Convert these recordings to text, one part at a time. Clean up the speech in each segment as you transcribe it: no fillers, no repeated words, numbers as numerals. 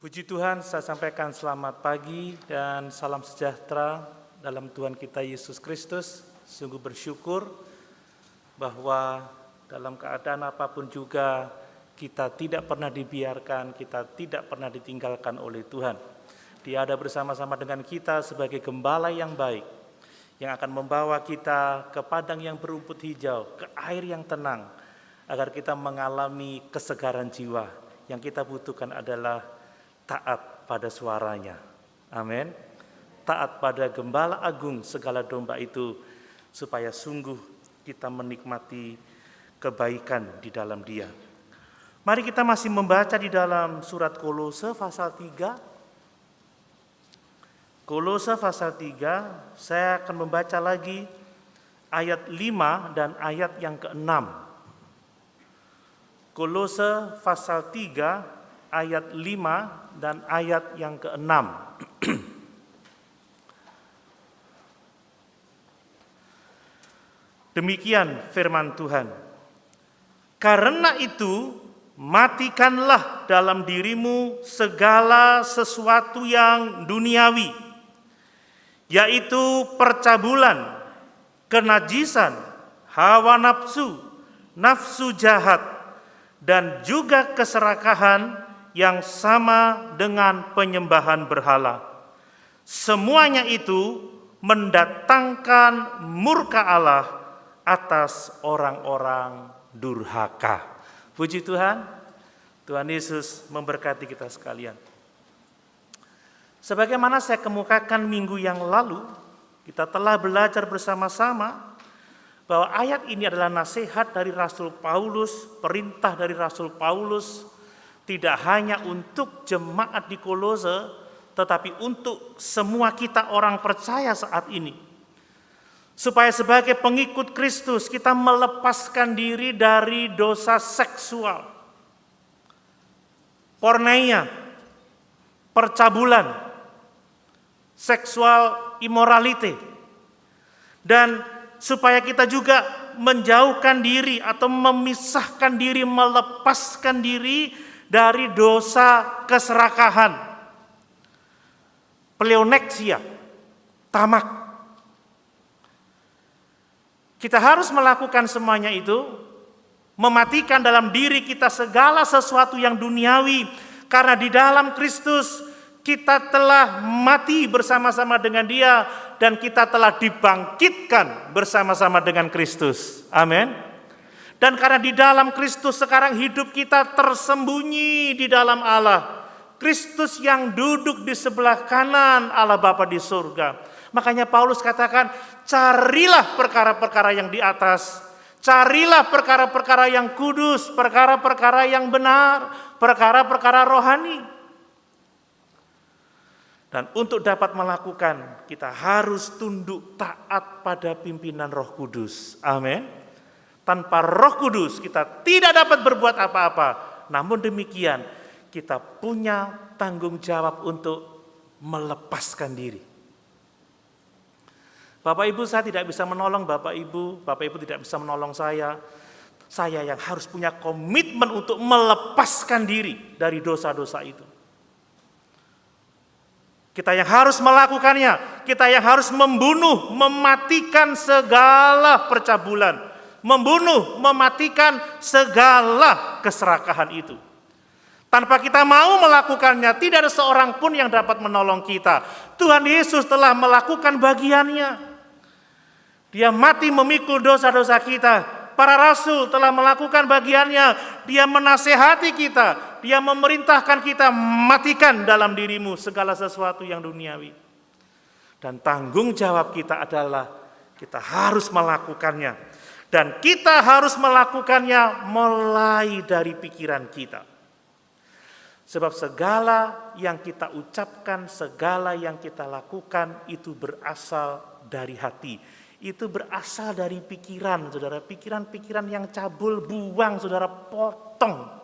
Puji Tuhan, saya sampaikan selamat pagi dan salam sejahtera dalam Tuhan kita Yesus Kristus. Sungguh bersyukur bahwa dalam keadaan apapun juga kita tidak pernah dibiarkan, kita tidak pernah ditinggalkan oleh Tuhan. Dia ada bersama-sama dengan kita sebagai gembala yang baik, yang akan membawa kita ke padang yang berumput hijau, ke air yang tenang, agar kita mengalami kesegaran jiwa. Yang kita butuhkan adalah taat pada suaranya. Amin. Taat pada gembala agung segala domba itu, supaya sungguh kita menikmati kebaikan di dalam Dia. Mari kita masih membaca di dalam surat Kolose pasal 3. Kolose pasal 3, saya akan membaca lagi ayat 5 dan ayat yang ke-6. Kolose pasal 3 ayat 5 dan ayat yang ke-6. Demikian firman Tuhan. Karena itu, matikanlah dalam dirimu segala sesuatu yang duniawi, yaitu percabulan, kenajisan, hawa nafsu, nafsu jahat, dan juga keserakahan yang sama dengan penyembahan berhala. Semuanya itu mendatangkan murka Allah atas orang-orang durhaka. Puji Tuhan, Tuhan Yesus memberkati kita sekalian. Sebagaimana saya kemukakan minggu yang lalu, kita telah belajar bersama-sama bahwa ayat ini adalah nasihat dari Rasul Paulus, perintah dari Rasul Paulus, tidak hanya untuk jemaat di Kolose, tetapi untuk semua kita orang percaya saat ini. Supaya sebagai pengikut Kristus kita melepaskan diri dari dosa seksual, porneia, percabulan, seksual immorality, dan supaya kita juga menjauhkan diri atau memisahkan diri, melepaskan diri dari dosa keserakahan, pleoneksia, tamak. Kita harus melakukan semuanya itu, mematikan dalam diri kita segala sesuatu yang duniawi, karena di dalam Kristus kita telah mati bersama-sama dengan Dia, dan kita telah dibangkitkan bersama-sama dengan Kristus. Amin. Dan karena di dalam Kristus sekarang hidup kita tersembunyi di dalam Allah. Kristus yang duduk di sebelah kanan Allah Bapa di surga. Makanya Paulus katakan, carilah perkara-perkara yang di atas. Carilah perkara-perkara yang kudus, perkara-perkara yang benar, perkara-perkara rohani. Dan untuk dapat melakukan, kita harus tunduk taat pada pimpinan Roh Kudus. Amin. Tanpa Roh Kudus kita tidak dapat berbuat apa-apa. Namun demikian, kita punya tanggung jawab untuk melepaskan diri. Bapak Ibu, saya tidak bisa menolong Bapak Ibu tidak bisa menolong saya. Saya yang harus punya komitmen untuk melepaskan diri dari dosa-dosa itu. Kita yang harus melakukannya, kita yang harus membunuh, mematikan segala percabulan, membunuh, mematikan segala keserakahan itu. Tanpa kita mau melakukannya, tidak ada seorang pun yang dapat menolong kita. Tuhan Yesus telah melakukan bagiannya. Dia mati memikul dosa-dosa kita. Para rasul telah melakukan bagiannya. Dia menasehati kita. Dia memerintahkan kita, matikan dalam dirimu segala sesuatu yang duniawi. Dan tanggung jawab kita adalah kita harus melakukannya. Dan kita harus melakukannya mulai dari pikiran kita. Sebab segala yang kita ucapkan, segala yang kita lakukan itu berasal dari hati. Itu berasal dari pikiran, saudara. Pikiran-pikiran yang cabul, buang, saudara, potong.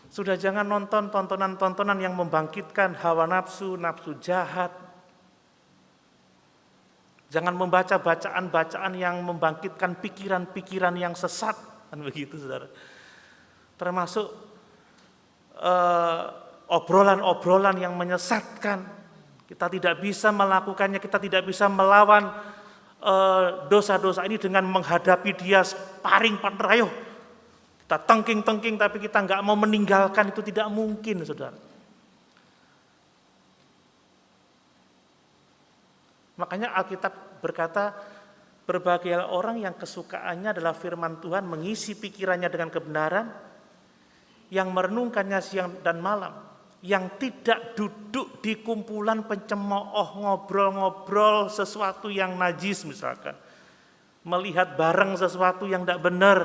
Sudah jangan nonton tontonan-tontonan yang membangkitkan hawa nafsu, nafsu jahat. Jangan membaca bacaan-bacaan yang membangkitkan pikiran-pikiran yang sesat. Kan begitu, saudara. Termasuk obrolan-obrolan yang menyesatkan. Kita tidak bisa melakukannya, kita tidak bisa melawan dosa-dosa ini dengan menghadapi dia sparring partner. Ayo, kita tengking-tengking tapi kita nggak mau meninggalkan, itu tidak mungkin, saudara. Makanya Alkitab berkata, berbahagialah orang yang kesukaannya adalah firman Tuhan, mengisi pikirannya dengan kebenaran, yang merenungkannya siang dan malam, yang tidak duduk di kumpulan pencemooh, ngobrol-ngobrol sesuatu yang najis misalkan, melihat bareng sesuatu yang tidak benar.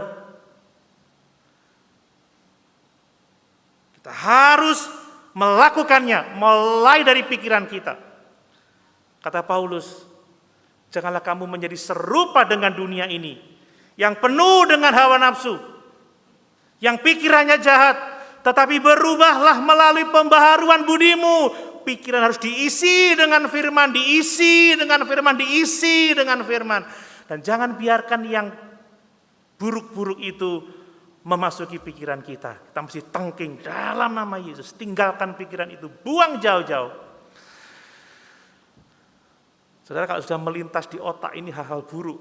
Kita harus melakukannya mulai dari pikiran kita. Kata Paulus, janganlah kamu menjadi serupa dengan dunia ini, yang penuh dengan hawa nafsu, yang pikirannya jahat, tetapi berubahlah melalui pembaharuan budimu. Pikiran harus diisi dengan firman, diisi dengan firman, diisi dengan firman. Dan jangan biarkan yang buruk-buruk itu memasuki pikiran kita. Kita mesti tengking dalam nama Yesus. Tinggalkan pikiran itu, buang jauh-jauh. Saudara, kalau sudah melintas di otak ini hal-hal buruk,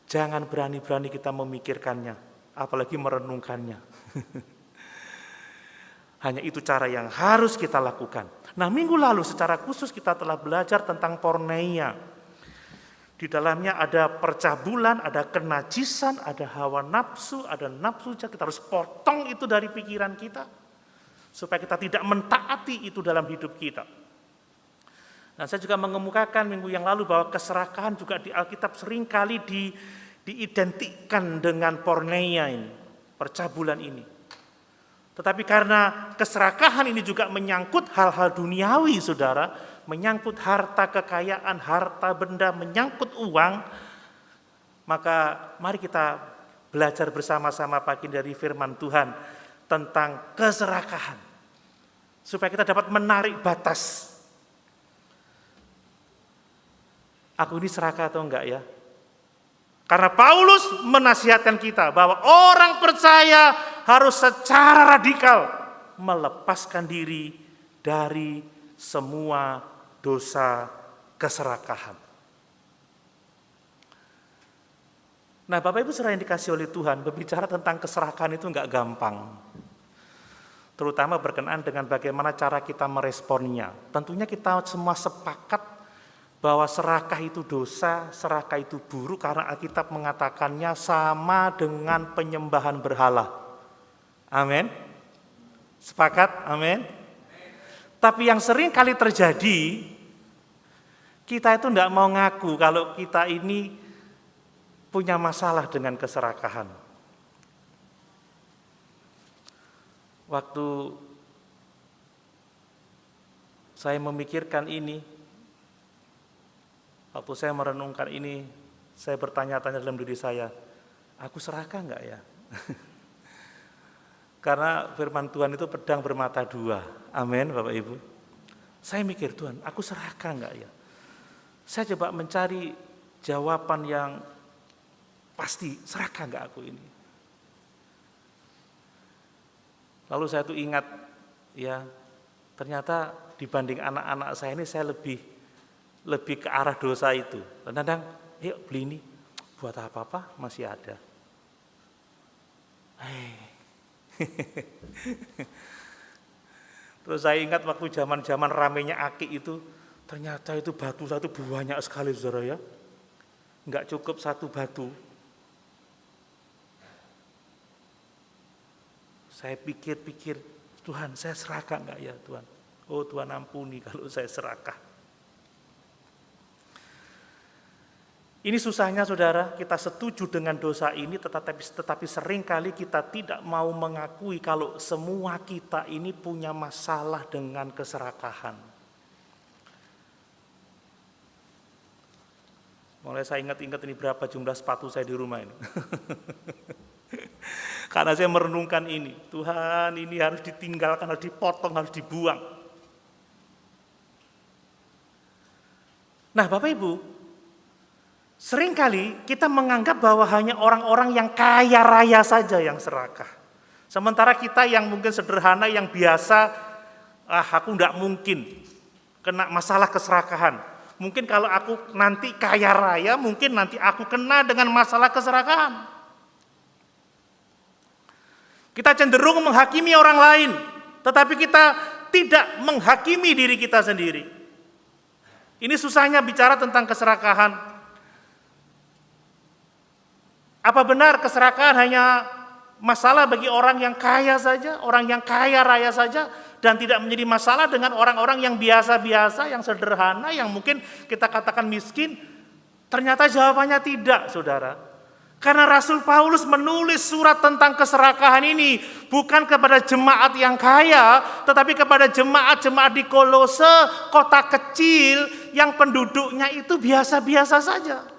jangan berani-berani kita memikirkannya, apalagi merenungkannya. Hanya itu cara yang harus kita lakukan. Nah, minggu lalu secara khusus kita telah belajar tentang porneia. Di dalamnya ada percabulan, ada kenajisan, ada hawa nafsu, ada nafsu jahat. Kita harus potong itu dari pikiran kita, supaya kita tidak mentaati itu dalam hidup kita. Nah, saya juga mengemukakan minggu yang lalu bahwa keserakahan juga di Alkitab seringkali diidentikan dengan porneia ini, percabulan ini. Tetapi karena keserakahan ini juga menyangkut hal-hal duniawi, saudara, menyangkut harta kekayaan, harta benda, menyangkut uang, maka mari kita belajar bersama-sama pagi dari firman Tuhan tentang keserakahan, supaya kita dapat menarik batas. Aku ini serakah atau enggak ya? Karena Paulus menasihatkan kita bahwa orang percaya harus secara radikal melepaskan diri dari semua dosa keserakahan. Nah, Bapak Ibu saudara yang dikasih oleh Tuhan, berbicara tentang keserakahan itu enggak gampang. Terutama berkenaan dengan bagaimana cara kita meresponnya. Tentunya kita semua sepakat bahwa serakah itu dosa, serakah itu buruk, karena Alkitab mengatakannya sama dengan penyembahan berhala. Amin. Sepakat? Amin. Tapi yang sering kali terjadi, kita itu tidak mau ngaku kalau kita ini punya masalah dengan keserakahan. Waktu saya memikirkan ini, waktu saya merenungkan ini, saya bertanya-tanya dalam diri saya, aku serakah enggak ya? Karena firman Tuhan itu pedang bermata dua. Amin, Bapak Ibu. Saya mikir, Tuhan, aku serakah enggak ya? Saya coba mencari jawaban yang pasti, serakah enggak aku ini? Lalu saya tuh ingat, ya, ternyata dibanding anak-anak saya ini saya lebih ke arah dosa itu. Kadang-kadang, yuk beli ini, buat apa-apa masih ada. Terus saya ingat waktu zaman-zaman ramenya akik itu, ternyata itu batu satu banyak sekali, saudara ya. Enggak cukup satu batu. Saya pikir-pikir, Tuhan saya serakah enggak ya Tuhan? Oh Tuhan ampuni kalau saya serakah. Ini susahnya saudara, kita setuju dengan dosa ini tetapi seringkali kita tidak mau mengakui kalau semua kita ini punya masalah dengan keserakahan. Mulai saya ingat-ingat ini berapa jumlah sepatu saya di rumah ini. Karena saya merenungkan ini, Tuhan ini harus ditinggalkan, harus dipotong, harus dibuang. Nah Bapak Ibu, seringkali kita menganggap bahwa hanya orang-orang yang kaya raya saja yang serakah. Sementara kita yang mungkin sederhana, yang biasa, aku enggak mungkin kena masalah keserakahan. Mungkin kalau aku nanti kaya raya, mungkin nanti aku kena dengan masalah keserakahan. Kita cenderung menghakimi orang lain, tetapi kita tidak menghakimi diri kita sendiri. Ini susahnya bicara tentang keserakahan. Apa benar keserakahan hanya masalah bagi orang yang kaya saja, orang yang kaya raya saja, dan tidak menjadi masalah dengan orang-orang yang biasa-biasa, yang sederhana, yang mungkin kita katakan miskin? Ternyata jawabannya tidak, saudara. Karena Rasul Paulus menulis surat tentang keserakahan ini bukan kepada jemaat yang kaya, tetapi kepada jemaat-jemaat di Kolose, kota kecil yang penduduknya itu biasa-biasa saja.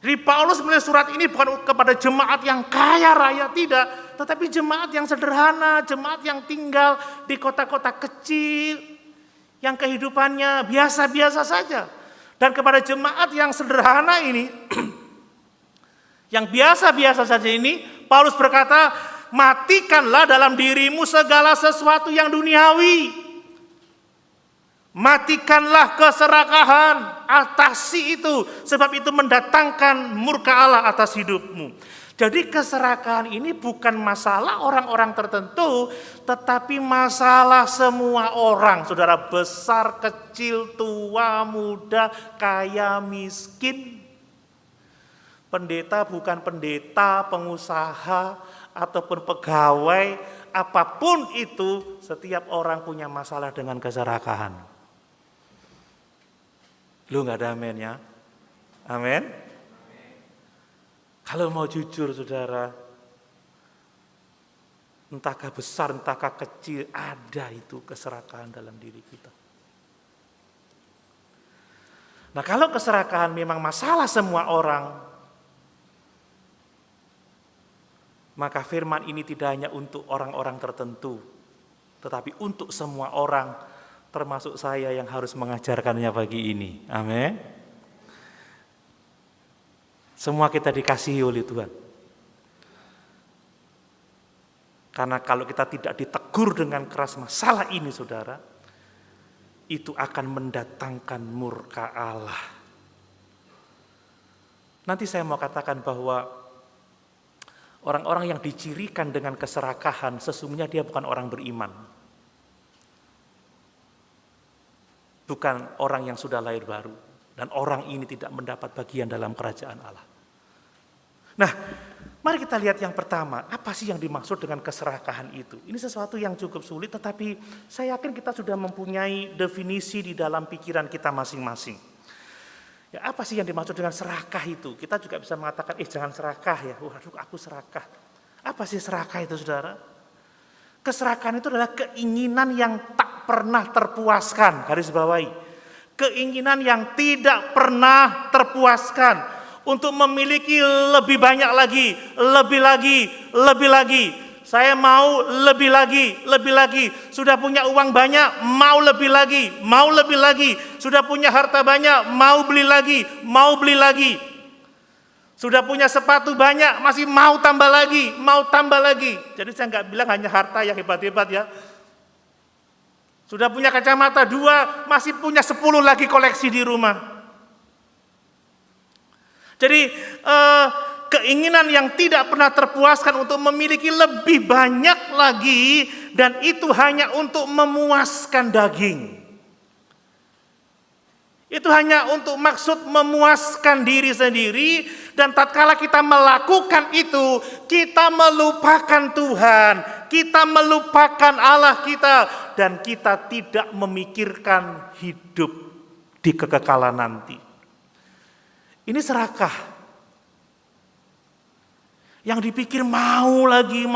Jadi Paulus menulis surat ini bukan kepada jemaat yang kaya raya, tidak, tetapi jemaat yang sederhana, jemaat yang tinggal di kota-kota kecil, yang kehidupannya biasa-biasa saja. Dan kepada jemaat yang sederhana ini, yang biasa-biasa saja ini, Paulus berkata, matikanlah dalam dirimu segala sesuatu yang duniawi. Matikanlah keserakahan, atasi itu, sebab itu mendatangkan murka Allah atas hidupmu. Jadi keserakahan ini bukan masalah orang-orang tertentu, tetapi masalah semua orang, saudara, besar, kecil, tua, muda, kaya, miskin. Pendeta bukan pendeta, pengusaha, ataupun pegawai, apapun itu, setiap orang punya masalah dengan keserakahan. Lu nggak ada amin ya? Amin. Kalau mau jujur, saudara, entahkah besar, entahkah kecil, ada itu keserakahan dalam diri kita. Nah, kalau keserakahan memang masalah semua orang, maka firman ini tidak hanya untuk orang-orang tertentu, tetapi untuk semua orang, termasuk saya yang harus mengajarkannya pagi ini. Amin. Semua kita dikasihi oleh Tuhan. Karena kalau kita tidak ditegur dengan keras masalah ini, saudara, itu akan mendatangkan murka Allah. Nanti saya mau katakan bahwa orang-orang yang dicirikan dengan keserakahan, sesungguhnya dia bukan orang beriman. Bukan orang yang sudah lahir baru. Dan orang ini tidak mendapat bagian dalam kerajaan Allah. Nah, mari kita lihat yang pertama. Apa sih yang dimaksud dengan keserakahan itu? Ini sesuatu yang cukup sulit, tetapi saya yakin kita sudah mempunyai definisi di dalam pikiran kita masing-masing. Ya, apa sih yang dimaksud dengan serakah itu? Kita juga bisa mengatakan, jangan serakah ya. Waduh, aku serakah. Apa sih serakah itu, saudara? Keserakahan itu adalah keinginan yang tak pernah terpuaskan. Garis bawahi. Keinginan yang tidak pernah terpuaskan untuk memiliki lebih banyak lagi, lebih lagi, lebih lagi. Saya mau lebih lagi, lebih lagi. Sudah punya uang banyak, mau lebih lagi, mau lebih lagi. Sudah punya harta banyak, mau beli lagi, mau beli lagi. Sudah punya sepatu banyak, masih mau tambah lagi, mau tambah lagi. Jadi saya nggak bilang hanya harta yang hebat-hebat ya. Sudah punya kacamata 2, masih punya 10 lagi koleksi di rumah. Jadi keinginan yang tidak pernah terpuaskan untuk memiliki lebih banyak lagi, dan itu hanya untuk memuaskan daging. Itu hanya untuk maksud memuaskan diri sendiri, dan tatkala kita melakukan itu, kita melupakan Tuhan, kita melupakan Allah kita, dan kita tidak memikirkan hidup di kekekalan nanti. Ini serakah. Yang dipikir mau lagi,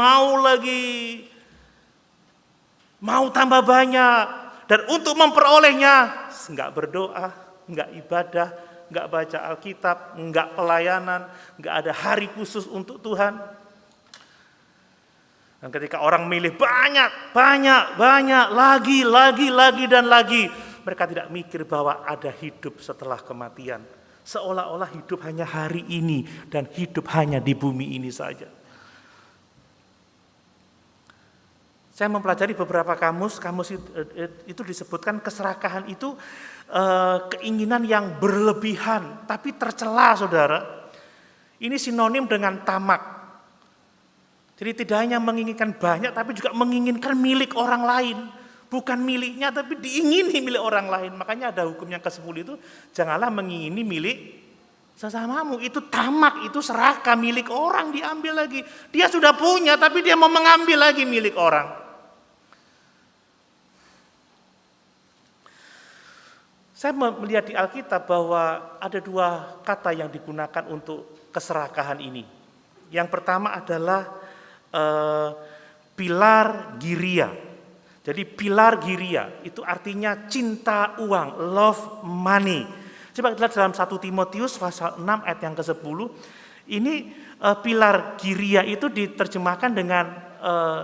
mau tambah banyak, dan untuk memperolehnya, enggak berdoa, enggak ibadah, enggak baca Alkitab, enggak pelayanan, enggak ada hari khusus untuk Tuhan. Dan ketika orang milih banyak, lagi, dan lagi, mereka tidak mikir bahwa ada hidup setelah kematian. Seolah-olah hidup hanya hari ini, dan hidup hanya di bumi ini saja. Saya mempelajari beberapa kamus itu disebutkan keserakahan itu keinginan yang berlebihan, tapi tercela, saudara. Ini sinonim dengan tamak. Jadi tidak hanya menginginkan banyak, tapi juga menginginkan milik orang lain. Bukan miliknya, tapi diingini milik orang lain. Makanya ada hukum yang ke-10 itu, janganlah mengingini milik sesamamu. Itu tamak, itu serakah, milik orang diambil lagi. Dia sudah punya, tapi dia mau mengambil lagi milik orang. Saya melihat di Alkitab bahwa ada 2 kata yang digunakan untuk keserakahan ini. Yang pertama adalah pilar giria. Jadi pilar giria itu artinya cinta uang, love money. Coba kita lihat dalam 1 Timotius pasal 6 ayat yang ke-10. Ini pilar giria itu diterjemahkan dengan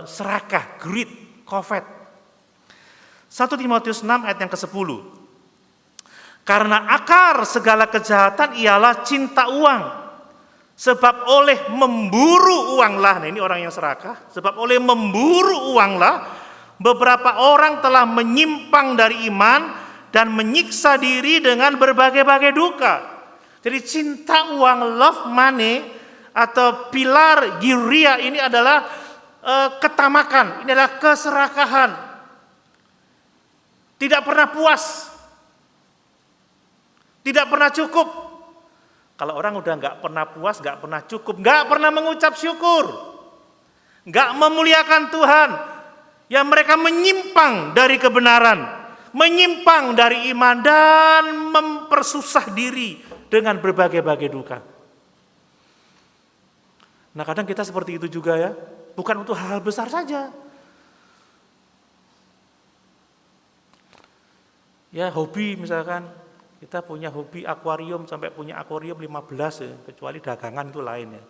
serakah, greed, covet. 1 Timotius 6 ayat yang ke-10. Karena akar segala kejahatan ialah cinta uang. Sebab oleh memburu uanglah, nah ini orang yang serakah, sebab oleh memburu uanglah, beberapa orang telah menyimpang dari iman dan menyiksa diri dengan berbagai-bagai duka. Jadi cinta uang, love money, atau pilar giria ini adalah ketamakan, ini adalah keserakahan. Tidak pernah puas. Tidak pernah cukup. Kalau orang udah nggak pernah puas, nggak pernah cukup, nggak pernah mengucap syukur, nggak memuliakan Tuhan, ya mereka menyimpang dari kebenaran, menyimpang dari iman dan mempersusah diri dengan berbagai-bagai duka. Nah kadang kita seperti itu juga ya, bukan untuk hal-hal besar saja. Ya hobi misalkan, kita punya hobi akuarium sampai punya akuarium 15 ya, kecuali dagangan itu lain ya.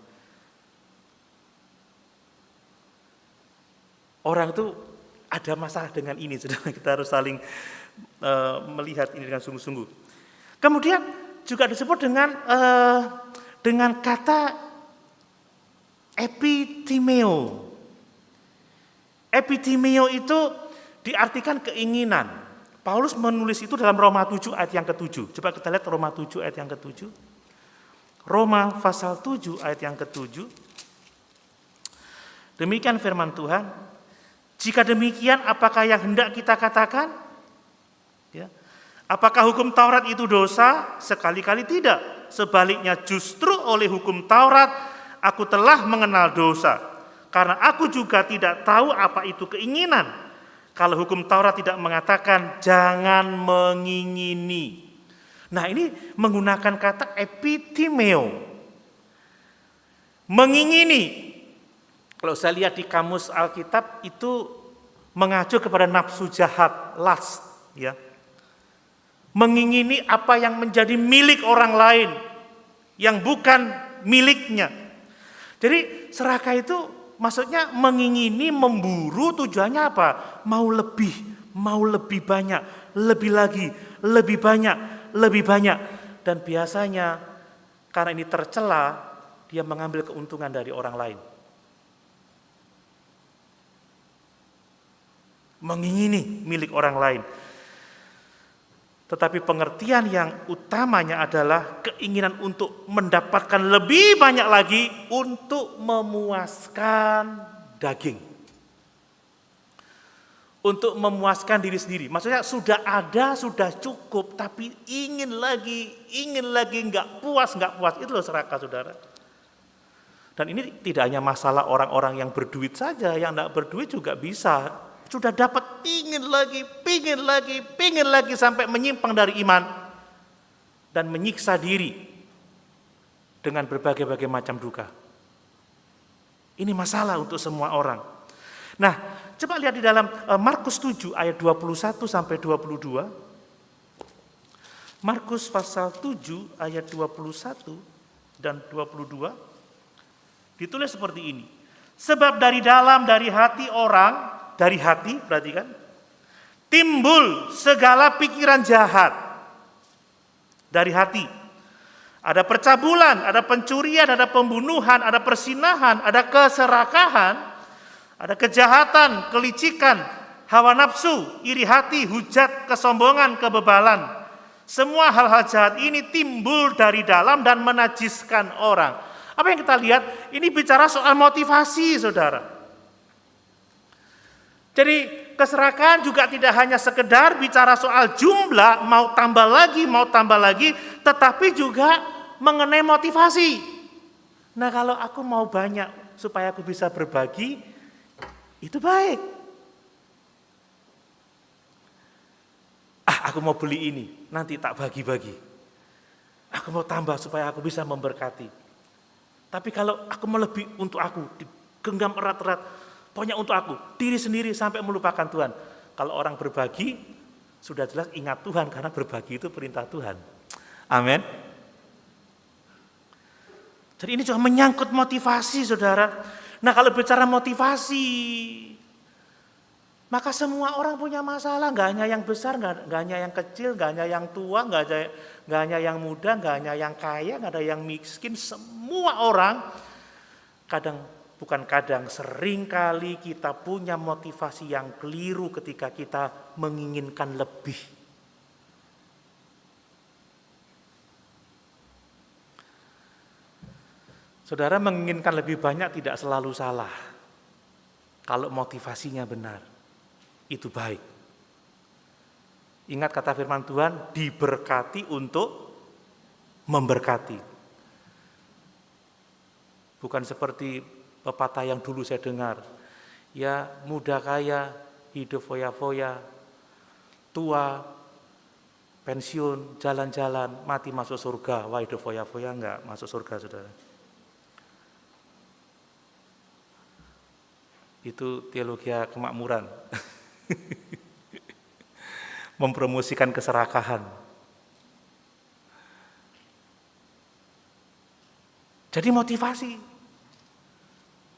Orang itu ada masalah dengan ini, saudara. Kita harus saling melihat ini dengan sungguh-sungguh. Kemudian juga disebut dengan kata epitimeo. Epitimeo itu diartikan keinginan. Paulus menulis itu dalam Roma 7 ayat yang ke-7. Coba kita lihat Roma 7 ayat yang ke-7. Roma pasal 7 ayat yang ke-7. Demikian firman Tuhan. Jika demikian, apakah yang hendak kita katakan? Ya. Apakah hukum Taurat itu dosa? Sekali-kali tidak. Sebaliknya justru oleh hukum Taurat aku telah mengenal dosa. Karena aku juga tidak tahu apa itu keinginan. Kalau hukum Taurat tidak mengatakan jangan mengingini. Nah ini menggunakan kata epitimeo. Mengingini. Kalau saya lihat di kamus Alkitab itu mengacu kepada nafsu jahat, lust. Ya. Mengingini apa yang menjadi milik orang lain. Yang bukan miliknya. Jadi serakah itu maksudnya mengingini, memburu, tujuannya apa? Mau lebih banyak, lebih lagi, lebih banyak, lebih banyak. Dan biasanya karena ini tercela, dia mengambil keuntungan dari orang lain. Mengingini milik orang lain. Tetapi pengertian yang utamanya adalah keinginan untuk mendapatkan lebih banyak lagi untuk memuaskan daging. Untuk memuaskan diri sendiri. Maksudnya sudah ada, sudah cukup, tapi ingin lagi, nggak puas. Itu loh serakah, saudara. Dan ini tidak hanya masalah orang-orang yang berduit saja, yang nggak berduit juga bisa. Sudah dapat, pingin lagi sampai menyimpang dari iman dan menyiksa diri dengan berbagai-bagai macam duka. Ini masalah untuk semua orang. Nah, coba lihat di dalam Markus 7 ayat 21 sampai 22. Markus pasal 7 ayat 21 dan 22 ditulis seperti ini. Sebab dari dalam, dari hati orang, dari hati, perhatikan, timbul segala pikiran jahat. Dari hati. Ada percabulan, ada pencurian, ada pembunuhan, ada persinahan, ada keserakahan, Ada kejahatan, kelicikan, hawa nafsu, iri hati, hujat, kesombongan, kebebalan. Semua hal-hal jahat ini timbul dari dalam dan menajiskan orang. Apa yang kita lihat? Ini bicara soal motivasi, saudara. Jadi keserakahan juga tidak hanya sekedar bicara soal jumlah, mau tambah lagi, tetapi juga mengenai motivasi. Nah, kalau aku mau banyak supaya aku bisa berbagi, itu baik. Aku mau beli ini, nanti tak bagi-bagi. Aku mau tambah supaya aku bisa memberkati. Tapi kalau aku melebih untuk aku, digenggam erat-erat, pokoknya untuk aku, diri sendiri sampai melupakan Tuhan. Kalau orang berbagi, sudah jelas ingat Tuhan, karena berbagi itu perintah Tuhan. Amin. Jadi ini juga menyangkut motivasi, saudara. Nah, kalau bicara motivasi, maka semua orang punya masalah, nggak hanya yang besar, nggak hanya yang kecil, nggak hanya yang tua, nggak hanya yang muda, nggak hanya yang kaya, nggak ada yang miskin. Semua orang sering kali kita punya motivasi yang keliru ketika kita menginginkan lebih. Saudara, menginginkan lebih banyak tidak selalu salah. Kalau motivasinya benar, itu baik. Ingat kata firman Tuhan, diberkati untuk memberkati. Bukan seperti pepatah yang dulu saya dengar, ya muda kaya, hidup foya-foya, tua, pensiun, jalan-jalan, mati masuk surga. Wah, hidup foya-foya enggak masuk surga, saudara. Itu teologi kemakmuran. Mempromosikan keserakahan. Jadi motivasi.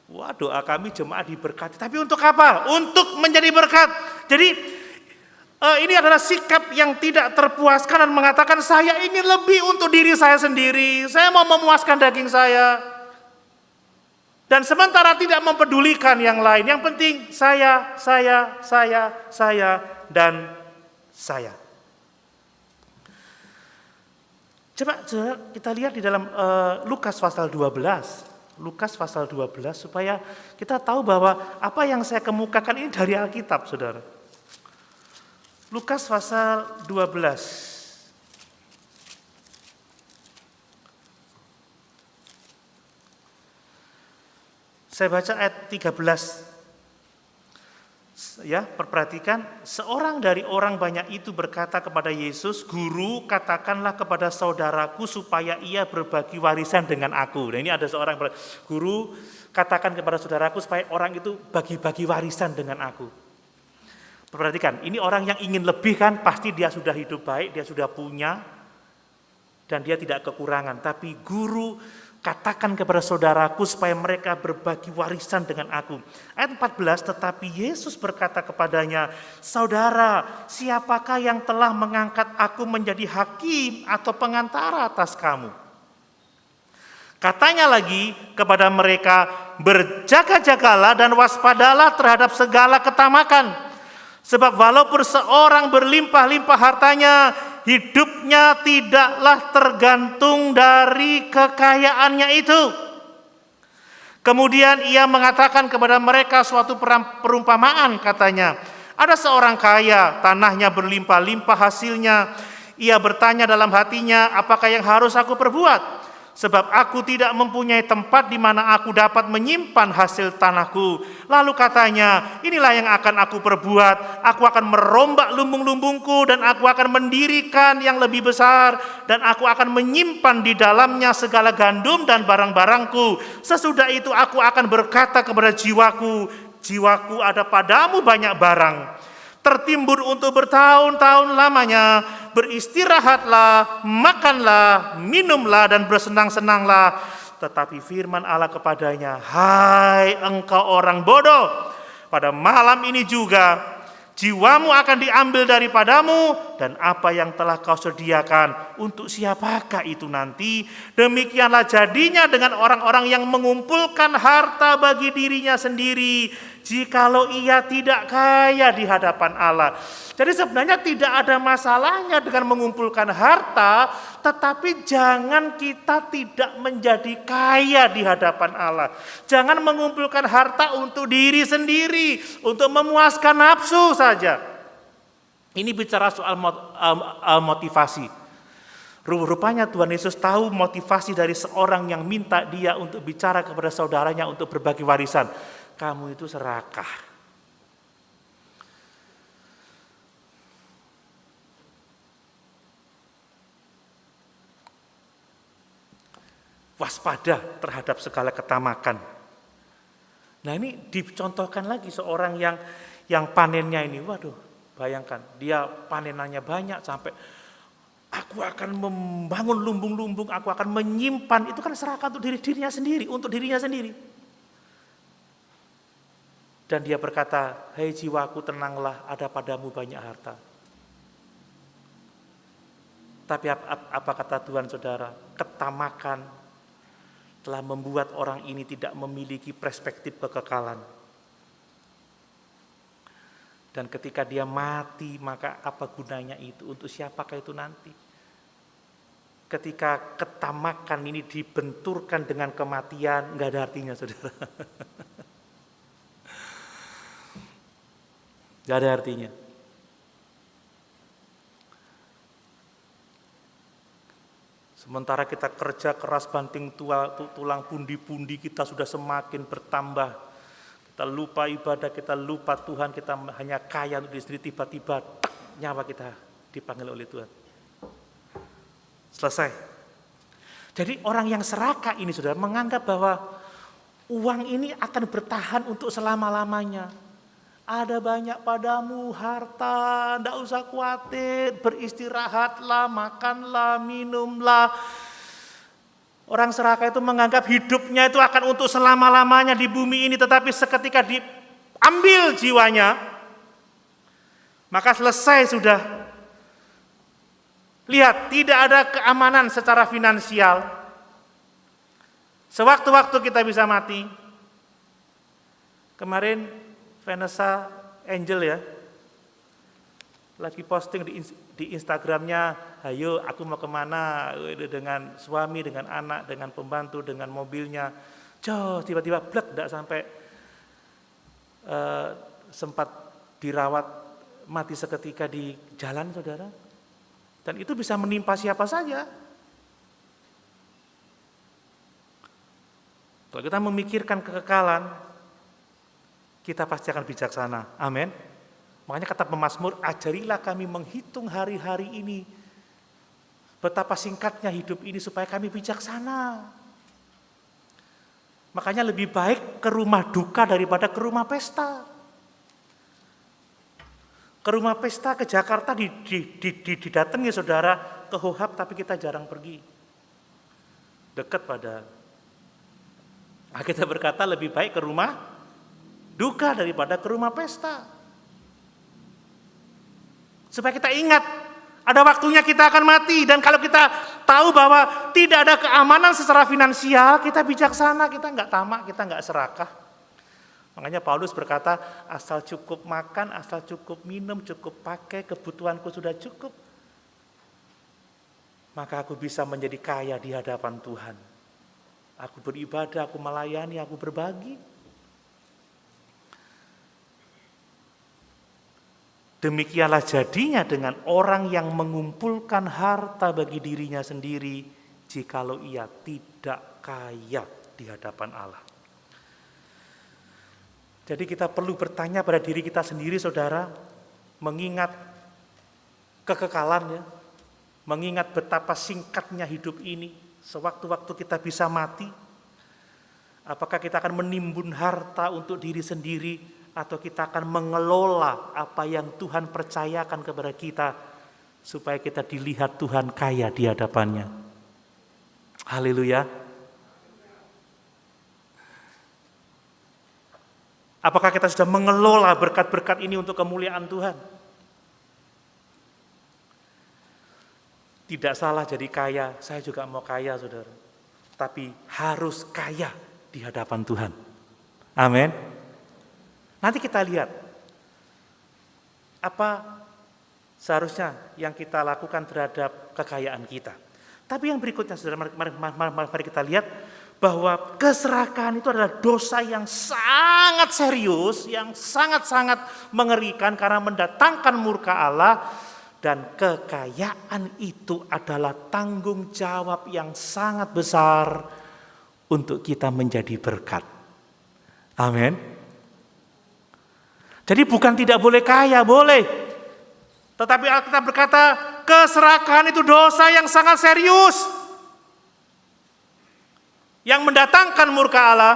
Wah, doa kami jemaat diberkati. Tapi untuk apa? Untuk menjadi berkat. Jadi ini adalah sikap yang tidak terpuaskan dan mengatakan saya ingin lebih untuk diri saya sendiri. Saya mau memuaskan daging saya. Dan sementara tidak mempedulikan yang lain. Yang penting saya, dan saya. Coba kita lihat di dalam Lukas pasal 12. Lukas pasal 12 supaya kita tahu bahwa apa yang saya kemukakan ini dari Alkitab, saudara. Lukas pasal 12. Saya baca ayat 13. Ya, perhatikan, seorang dari orang banyak itu berkata kepada Yesus, "Guru, katakanlah kepada saudaraku supaya ia berbagi warisan dengan aku." Nah, ini ada seorang guru, katakan kepada saudaraku supaya orang itu bagi-bagi warisan dengan aku. Perhatikan, ini orang yang ingin lebih kan, pasti dia sudah hidup baik, dia sudah punya, dan dia tidak kekurangan. Tapi guru, katakan kepada saudaraku supaya mereka berbagi warisan dengan aku. Ayat 14, tetapi Yesus berkata kepadanya, "Saudara, siapakah yang telah mengangkat aku menjadi hakim atau pengantara atas kamu?" Katanya lagi kepada mereka, "Berjaga-jagalah dan waspadalah terhadap segala ketamakan. Sebab walaupun seorang berlimpah-limpah hartanya, hidupnya tidaklah tergantung dari kekayaannya itu." Kemudian ia mengatakan kepada mereka suatu perumpamaan, katanya, "Ada seorang kaya, tanahnya berlimpah-limpah hasilnya. Ia bertanya dalam hatinya, apakah yang harus aku perbuat? Sebab aku tidak mempunyai tempat di mana aku dapat menyimpan hasil tanahku." Lalu katanya, "Inilah yang akan aku perbuat. Aku akan merombak lumbung-lumbungku dan aku akan mendirikan yang lebih besar. Dan aku akan menyimpan di dalamnya segala gandum dan barang-barangku. Sesudah itu aku akan berkata kepada jiwaku, jiwaku ada padamu banyak barang. Tertimbun untuk bertahun-tahun lamanya, beristirahatlah, makanlah, minumlah, dan bersenang-senanglah." Tetapi firman Allah kepadanya, "Hai engkau orang bodoh, pada malam ini juga Jiwamu akan diambil daripadamu, dan apa yang telah kau sediakan untuk siapakah itu nanti? Demikianlah jadinya dengan orang-orang yang mengumpulkan harta bagi dirinya sendiri, jikalau ia tidak kaya di hadapan Allah. Jadi sebenarnya tidak ada masalahnya dengan mengumpulkan harta, tetapi jangan kita tidak menjadi kaya di hadapan Allah. Jangan mengumpulkan harta untuk diri sendiri, untuk memuaskan nafsu saja. Ini bicara soal motivasi. Rupanya Tuhan Yesus tahu motivasi dari seorang yang minta dia untuk bicara kepada saudaranya untuk berbagi warisan. Kamu itu serakah. Waspada terhadap segala ketamakan. Nah ini dicontohkan lagi seorang yang panennya ini, waduh, bayangkan dia panenannya banyak sampai aku akan membangun lumbung-lumbung, aku akan menyimpan, itu kan serakah untuk dirinya sendiri, untuk dirinya sendiri. Dan dia berkata, "Hei jiwaku, tenanglah, ada padamu banyak harta." Tapi apa kata Tuhan, saudara? Ketamakan telah membuat orang ini tidak memiliki perspektif kekekalan. Dan ketika dia mati, maka apa gunanya itu? Untuk siapakah itu nanti? Ketika ketamakan ini dibenturkan dengan kematian, nggak ada artinya, saudara. Nggak ada artinya. Sementara kita kerja keras banting tulang pundi-pundi kita sudah semakin bertambah. Kita lupa ibadah, kita lupa Tuhan, kita hanya kaya untuk diri sendiri, tiba-tiba nyawa kita dipanggil oleh Tuhan. Selesai. Jadi orang yang serakah ini, saudara, menganggap bahwa uang ini akan bertahan untuk selama-lamanya. Ada banyak padamu harta, tidak usah khawatir, beristirahatlah, makanlah, minumlah. Orang serakah itu menganggap hidupnya itu akan untuk selama-lamanya di bumi ini, tetapi seketika diambil jiwanya, maka selesai sudah. Lihat, tidak ada keamanan secara finansial. Sewaktu-waktu kita bisa mati. Kemarin Vanessa Angel ya, lagi posting di Instagramnya, "Ayo aku mau kemana dengan suami, dengan anak, dengan pembantu, dengan mobilnya." Tiba-tiba blek, tidak sampai sempat dirawat, mati seketika di jalan, saudara. Dan itu bisa menimpa siapa saja. Kalau kita memikirkan kekekalan, kita pasti akan bijaksana. Amin. Makanya kata pemazmur, "Ajarilah kami menghitung hari-hari ini. Betapa singkatnya hidup ini supaya kami bijaksana." Makanya lebih baik ke rumah duka daripada ke rumah pesta. Ke rumah pesta, ke Jakarta didatangi, saudara, ke Hohab, tapi kita jarang pergi. Dekat pada. Kita berkata lebih baik ke rumah duka daripada ke rumah pesta. Supaya kita ingat, ada waktunya kita akan mati. Dan kalau kita tahu bahwa tidak ada keamanan secara finansial, kita bijaksana, kita nggak tamak, kita nggak serakah. Makanya Paulus berkata, asal cukup makan, asal cukup minum, cukup pakai, kebutuhanku sudah cukup, maka aku bisa menjadi kaya di hadapan Tuhan. Aku beribadah, aku melayani, aku berbagi. Demikianlah jadinya dengan orang yang mengumpulkan harta bagi dirinya sendiri, jikalau ia tidak kaya di hadapan Allah. Jadi kita perlu bertanya pada diri kita sendiri, saudara, mengingat kekekalan ya, mengingat betapa singkatnya hidup ini, sewaktu-waktu kita bisa mati. Apakah kita akan menimbun harta untuk diri sendiri, atau kita akan mengelola apa yang Tuhan percayakan kepada kita, supaya kita dilihat Tuhan kaya di hadapannya. Haleluya. Apakah kita sudah mengelola berkat-berkat ini untuk kemuliaan Tuhan? Tidak salah jadi kaya, saya juga mau kaya, saudara. Tapi harus kaya di hadapan Tuhan. Amin. Nanti kita lihat apa seharusnya yang kita lakukan terhadap kekayaan kita. Tapi yang berikutnya, saudara, mari kita lihat bahwa keserakahan itu adalah dosa yang sangat serius, yang sangat-sangat mengerikan karena mendatangkan murka Allah. Dan kekayaan itu adalah tanggung jawab yang sangat besar untuk kita menjadi berkat. Amin. Jadi bukan tidak boleh kaya, boleh. Tetapi Alkitab berkata, keserakahan itu dosa yang sangat serius. Yang mendatangkan murka Allah.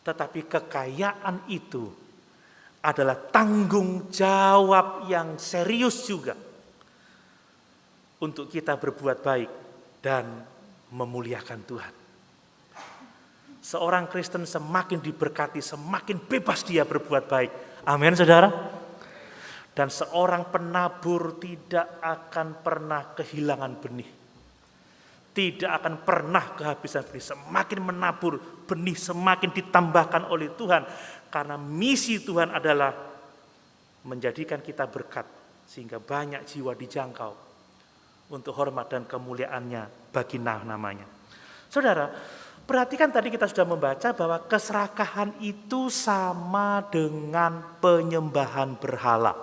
Tetapi kekayaan itu adalah tanggung jawab yang serius juga untuk kita berbuat baik dan memuliakan Tuhan. Seorang Kristen semakin diberkati, semakin bebas dia berbuat baik. Amin, saudara. Dan seorang penabur tidak akan pernah kehilangan benih. Tidak akan pernah kehabisan benih. Semakin menabur, benih semakin ditambahkan oleh Tuhan. Karena misi Tuhan adalah menjadikan kita berkat. Sehingga banyak jiwa dijangkau untuk hormat dan kemuliaannya bagi namanya. Saudara, perhatikan tadi kita sudah membaca bahwa keserakahan itu sama dengan penyembahan berhala.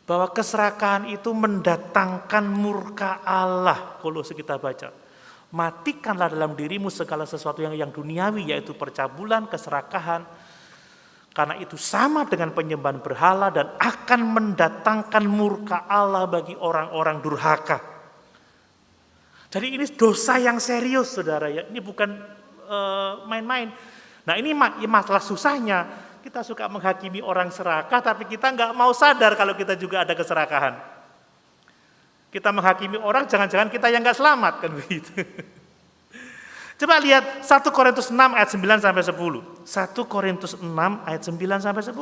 Bahwa keserakahan itu mendatangkan murka Allah. Kalau kita baca. Matikanlah dalam dirimu segala sesuatu yang duniawi, yaitu percabulan, keserakahan. Karena itu sama dengan penyembahan berhala dan akan mendatangkan murka Allah bagi orang-orang durhaka. Jadi ini dosa yang serius, saudara ya. Ini bukan main-main. Nah ini masalah susahnya. Kita suka menghakimi orang serakah, tapi kita nggak mau sadar kalau kita juga ada keserakahan. Kita menghakimi orang, jangan-jangan kita yang nggak selamat, kan begitu. Coba lihat 1 Korintus 6 ayat 9 sampai 10. 1 Korintus 6 ayat 9 sampai 10.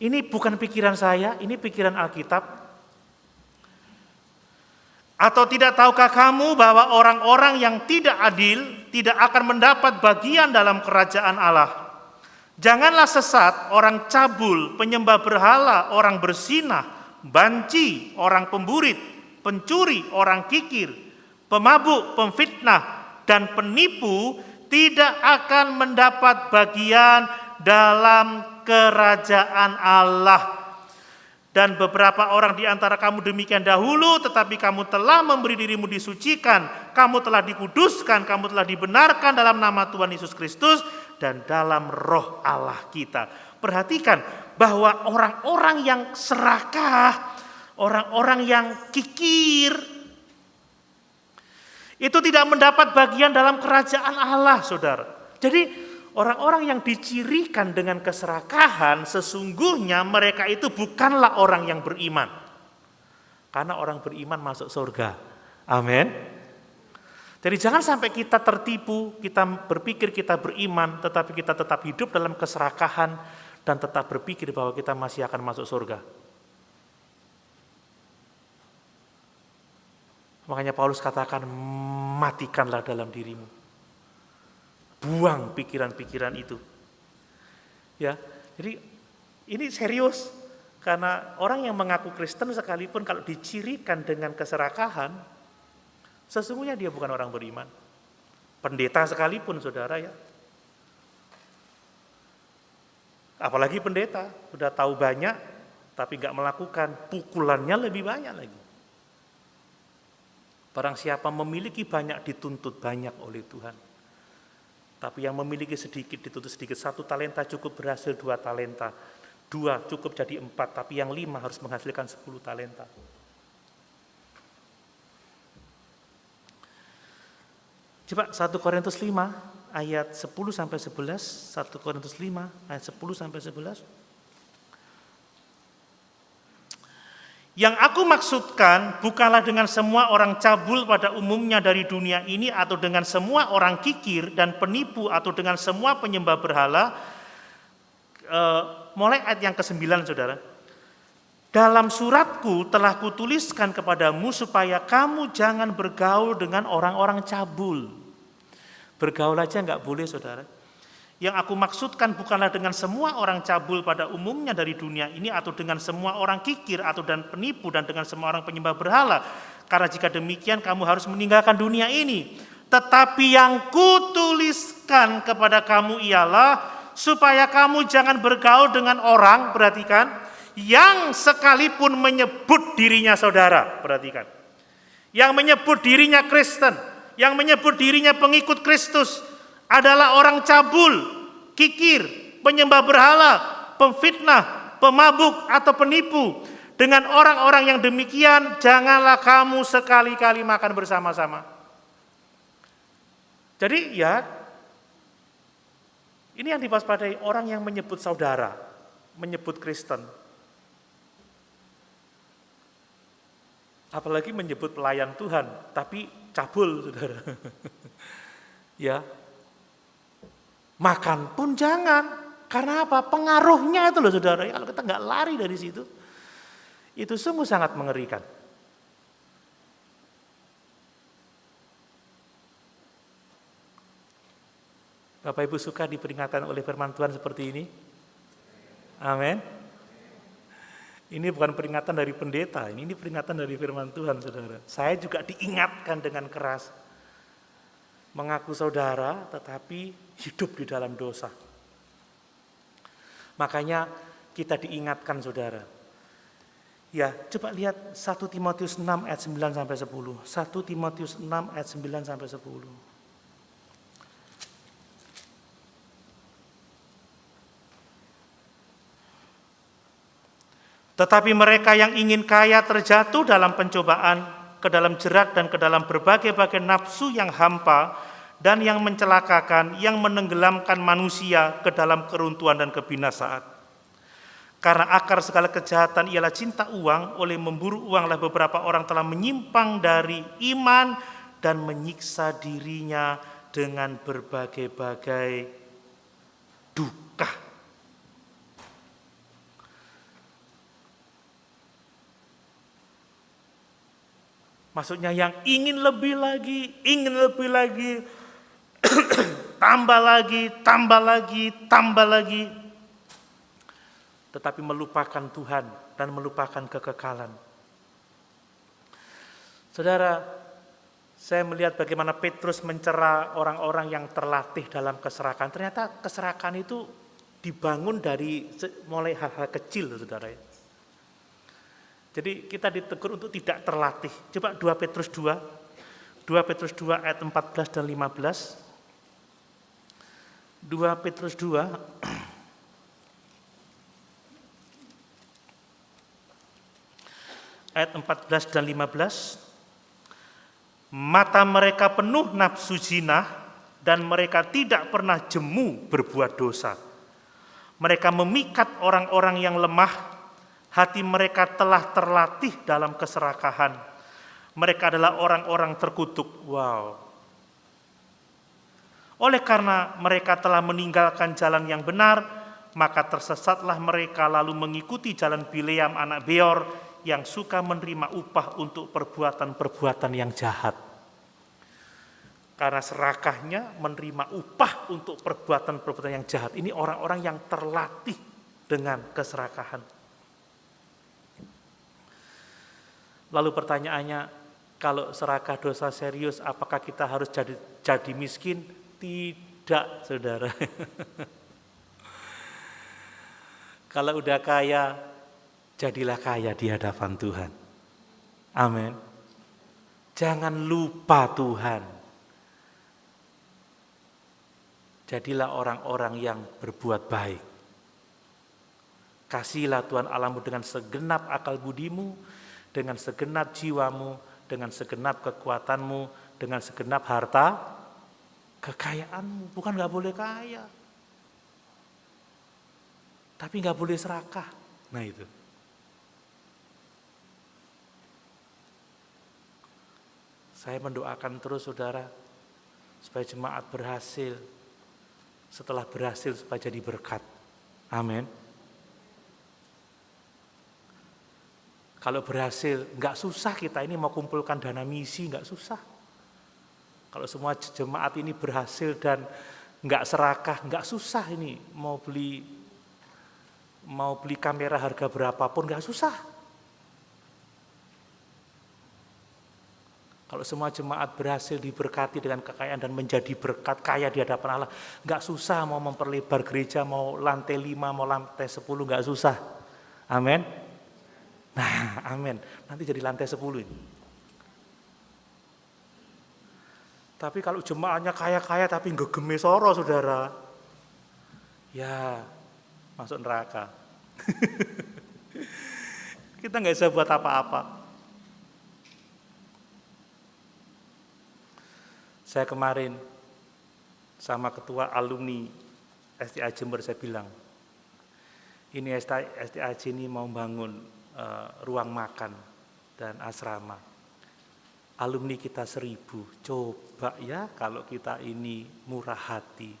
Ini bukan pikiran saya, ini pikiran Alkitab. Atau tidak tahukah kamu bahwa orang-orang yang tidak adil tidak akan mendapat bagian dalam kerajaan Allah? Janganlah sesat orang cabul, penyembah berhala, orang berzinah, banci, orang pemburit, pencuri, orang kikir, pemabuk, pemfitnah, dan penipu tidak akan mendapat bagian dalam kerajaan Allah. Dan beberapa orang di antara kamu demikian dahulu, tetapi kamu telah memberi dirimu disucikan, kamu telah dikuduskan, kamu telah dibenarkan dalam nama Tuhan Yesus Kristus dan dalam roh Allah kita. Perhatikan bahwa orang-orang yang serakah, orang-orang yang kikir, itu tidak mendapat bagian dalam kerajaan Allah, saudara. Jadi orang-orang yang dicirikan dengan keserakahan, sesungguhnya mereka itu bukanlah orang yang beriman. Karena orang beriman masuk surga. Amin. Jadi jangan sampai kita tertipu, kita berpikir kita beriman, tetapi kita tetap hidup dalam keserakahan, dan tetap berpikir bahwa kita masih akan masuk surga. Makanya Paulus katakan, matikanlah dalam dirimu. Buang pikiran-pikiran itu. Ya, jadi ini serius. Karena orang yang mengaku Kristen sekalipun kalau dicirikan dengan keserakahan, sesungguhnya dia bukan orang beriman. Pendeta sekalipun, saudara ya. Apalagi pendeta, sudah tahu banyak, tapi nggak melakukan, pukulannya lebih banyak lagi. Barang siapa memiliki banyak, dituntut banyak oleh Tuhan. Tapi yang memiliki sedikit, dituntut sedikit. 1 talenta cukup berhasil 2 talenta. 2 cukup jadi 4, tapi yang 5 harus menghasilkan 10 talenta. Coba 1 Korintus 5 ayat 10 sampai 11, 1 Korintus 5 ayat 10 sampai 11. Yang aku maksudkan bukanlah dengan semua orang cabul pada umumnya dari dunia ini, atau dengan semua orang kikir dan penipu, atau dengan semua penyembah berhala. Mulai ayat yang ke-9, saudara. Dalam suratku telah kutuliskan kepadamu supaya kamu jangan bergaul dengan orang-orang cabul. Bergaul aja nggak boleh, saudara. Yang aku maksudkan bukanlah dengan semua orang cabul pada umumnya dari dunia ini, atau dengan semua orang kikir atau dan penipu, dan dengan semua orang penyembah berhala. Karena jika demikian kamu harus meninggalkan dunia ini. Tetapi yang kutuliskan kepada kamu ialah supaya kamu jangan bergaul dengan orang, perhatikan, yang sekalipun menyebut dirinya saudara, perhatikan. Yang menyebut dirinya Kristen, yang menyebut dirinya pengikut Kristus, adalah orang cabul, kikir, penyembah berhala, pemfitnah, pemabuk, atau penipu. Dengan orang-orang yang demikian, janganlah kamu sekali-kali makan bersama-sama. Jadi ya, ini yang diwaspadai orang yang menyebut saudara, menyebut Kristen. Apalagi menyebut pelayan Tuhan, tapi cabul, saudara. Ya, makan pun jangan. Karena apa? Pengaruhnya itu loh, saudara. Kalau kita nggak lari dari situ, itu sungguh sangat mengerikan. Bapak Ibu suka diperingatkan oleh firman Tuhan seperti ini? Amin. Ini bukan peringatan dari pendeta, ini peringatan dari firman Tuhan, saudara. Saya juga diingatkan dengan keras. Mengaku saudara tetapi hidup di dalam dosa. Makanya kita diingatkan, saudara. Ya, coba lihat 1 Timotius 6 ayat 9 sampai 10. 1 Timotius 6 ayat 9 sampai 10. Tetapi mereka yang ingin kaya terjatuh dalam pencobaan, ke dalam jerak dan ke dalam berbagai-bagai nafsu yang hampa dan yang mencelakakan, yang menenggelamkan manusia ke dalam keruntuhan dan kebinasaan. Karena akar segala kejahatan ialah cinta uang, oleh memburu uanglah beberapa orang telah menyimpang dari iman dan menyiksa dirinya dengan berbagai-bagai duka. Maksudnya yang ingin lebih lagi, tambah lagi, tetapi melupakan Tuhan dan melupakan kekekalan. Saudara, saya melihat bagaimana Petrus mencela orang-orang yang terlatih dalam keserakan. Ternyata keserakan itu dibangun dari mulai hal-hal kecil, saudara. Jadi kita ditegur untuk tidak terlatih. Coba 2 Petrus 2 ayat 14 dan 15. 2 Petrus 2 ayat 14 dan 15. Mata mereka penuh nafsu zina dan mereka tidak pernah jemu berbuat dosa. Mereka memikat orang-orang yang lemah. Hati mereka telah terlatih dalam keserakahan. Mereka adalah orang-orang terkutuk. Wow. Oleh karena mereka telah meninggalkan jalan yang benar, maka tersesatlah mereka lalu mengikuti jalan Bileam anak Beor yang suka menerima upah untuk perbuatan-perbuatan yang jahat. Karena serakahnya menerima upah untuk perbuatan-perbuatan yang jahat. Ini orang-orang yang terlatih dengan keserakahan. Lalu pertanyaannya, kalau serakah dosa serius, apakah kita harus jadi miskin? Tidak, saudara. Kalau udah kaya, jadilah kaya di hadapan Tuhan. Amin. Jangan lupa Tuhan. Jadilah orang-orang yang berbuat baik. Kasihilah Tuhan Allahmu dengan segenap akal budimu, dengan segenap jiwamu, dengan segenap kekuatanmu, dengan segenap harta kekayaanmu. Bukan gak boleh kaya, tapi gak boleh serakah. Nah itu. Saya mendoakan terus saudara, supaya jemaat berhasil, setelah berhasil supaya jadi berkat. Amin. Kalau berhasil, nggak susah kita ini mau kumpulkan dana misi, nggak susah. Kalau semua jemaat ini berhasil dan nggak serakah, nggak susah ini mau beli kamera harga berapapun, nggak susah. Kalau semua jemaat berhasil diberkati dengan kekayaan dan menjadi berkat kaya di hadapan Allah, nggak susah mau memperlebar gereja, mau lantai 5, mau lantai 10, nggak susah. Amin. Nah, amin. Nanti jadi lantai 10 ini. Tapi kalau jemaatnya kaya-kaya tapi ngegeme soro, saudara, ya masuk neraka. Kita nggak bisa buat apa-apa. Saya kemarin sama ketua alumni STA Jember, saya bilang, ini STA ini mau bangun ruang makan dan asrama. Alumni kita 1000, coba ya kalau kita ini murah hati.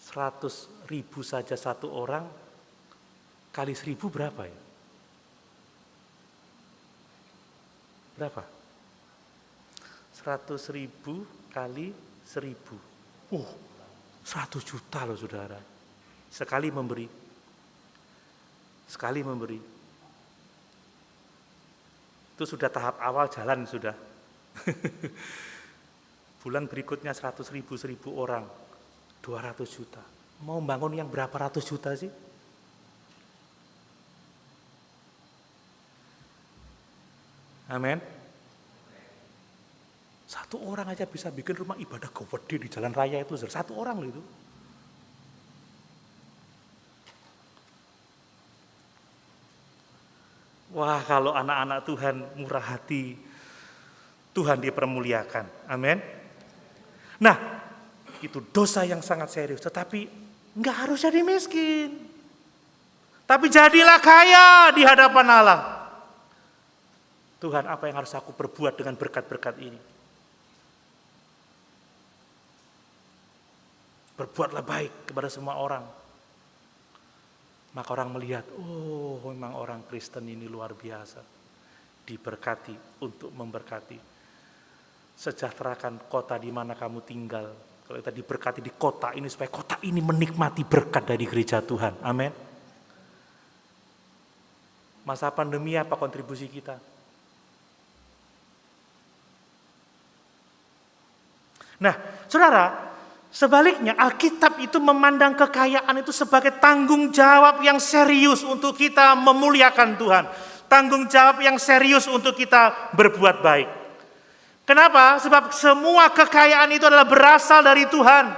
100.000 saja satu orang, kali 1000 berapa ya? Berapa? 100.000 kali 1000. 100 juta loh saudara. Sekali memberi. Itu sudah tahap awal jalan sudah. Bulan berikutnya 100.000 orang, 200 juta. Mau bangun yang berapa ratus juta sih? Amin. Satu orang aja bisa bikin rumah ibadah gede di jalan raya itu, satu orang loh itu. Wah, kalau anak-anak Tuhan murah hati, Tuhan dipermuliakan. Amin. Nah, itu dosa yang sangat serius, tetapi nggak harus jadi miskin. Tapi jadilah kaya di hadapan Allah. Tuhan, apa yang harus aku perbuat dengan berkat-berkat ini? Berbuatlah baik kepada semua orang. Maka orang melihat, oh memang orang Kristen ini luar biasa. Diberkati untuk memberkati. Sejahterakan kota di mana kamu tinggal. Kalau kita diberkati di kota ini, supaya kota ini menikmati berkat dari gereja Tuhan. Amin. Masa pandemi apa kontribusi kita? Nah, saudara, sebaliknya, Alkitab itu memandang kekayaan itu sebagai tanggung jawab yang serius untuk kita memuliakan Tuhan. Tanggung jawab yang serius untuk kita berbuat baik. Kenapa? Sebab semua kekayaan itu adalah berasal dari Tuhan.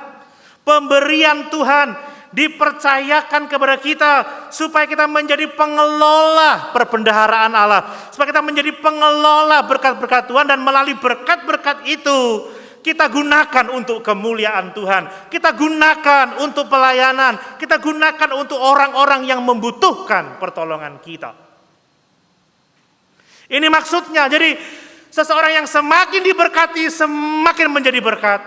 Pemberian Tuhan dipercayakan kepada kita supaya kita menjadi pengelola perbendaharaan Allah. Supaya kita menjadi pengelola berkat-berkat Tuhan, dan melalui berkat-berkat itu kita gunakan untuk kemuliaan Tuhan. Kita gunakan untuk pelayanan. Kita gunakan untuk orang-orang yang membutuhkan pertolongan kita. Ini maksudnya. Jadi seseorang yang semakin diberkati semakin menjadi berkat.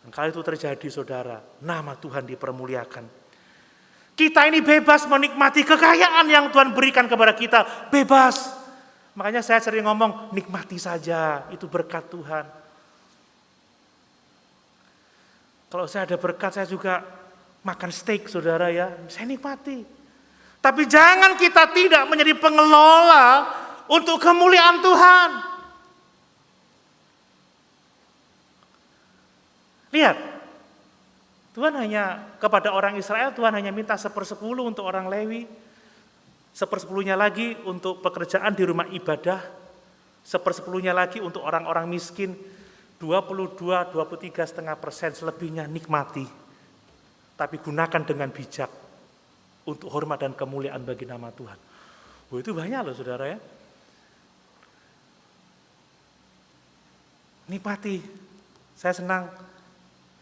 Dan kalau itu terjadi saudara, nama Tuhan dipermuliakan. Kita ini bebas menikmati kekayaan yang Tuhan berikan kepada kita. Bebas. Makanya saya sering ngomong, nikmati saja. Itu berkat Tuhan. Kalau saya ada berkat, saya juga makan steak, saudara ya. Saya nikmati. Tapi jangan kita tidak menjadi pengelola untuk kemuliaan Tuhan. Lihat, Tuhan hanya kepada orang Israel, Tuhan hanya minta 1/10 untuk orang Lewi. 1/10-nya lagi untuk pekerjaan di rumah ibadah. 1/10-nya lagi untuk orang-orang miskin. 22-23,5%, selebihnya nikmati. Tapi gunakan dengan bijak untuk hormat dan kemuliaan bagi nama Tuhan. Itu banyak loh saudara ya. Nikmati. Saya senang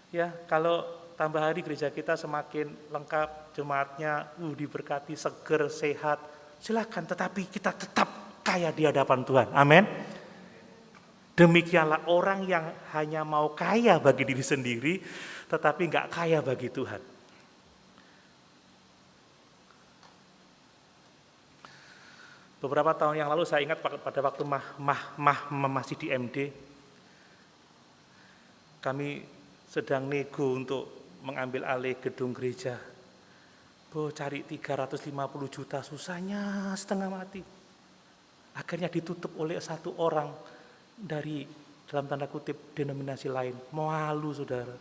ya kalau tambah hari gereja kita semakin lengkap, jemaatnya diberkati, seger, sehat. Silakan, tetapi kita tetap kaya di hadapan Tuhan. Amin. Demikianlah orang yang hanya mau kaya bagi diri sendiri, tetapi nggak kaya bagi Tuhan. Beberapa tahun yang lalu saya ingat pada waktu masih di MD, kami sedang nego untuk mengambil alih gedung gereja. Cari 350 juta susahnya setengah mati. Akhirnya ditutup oleh satu orang dari dalam tanda kutip denominasi lain. Malu saudara.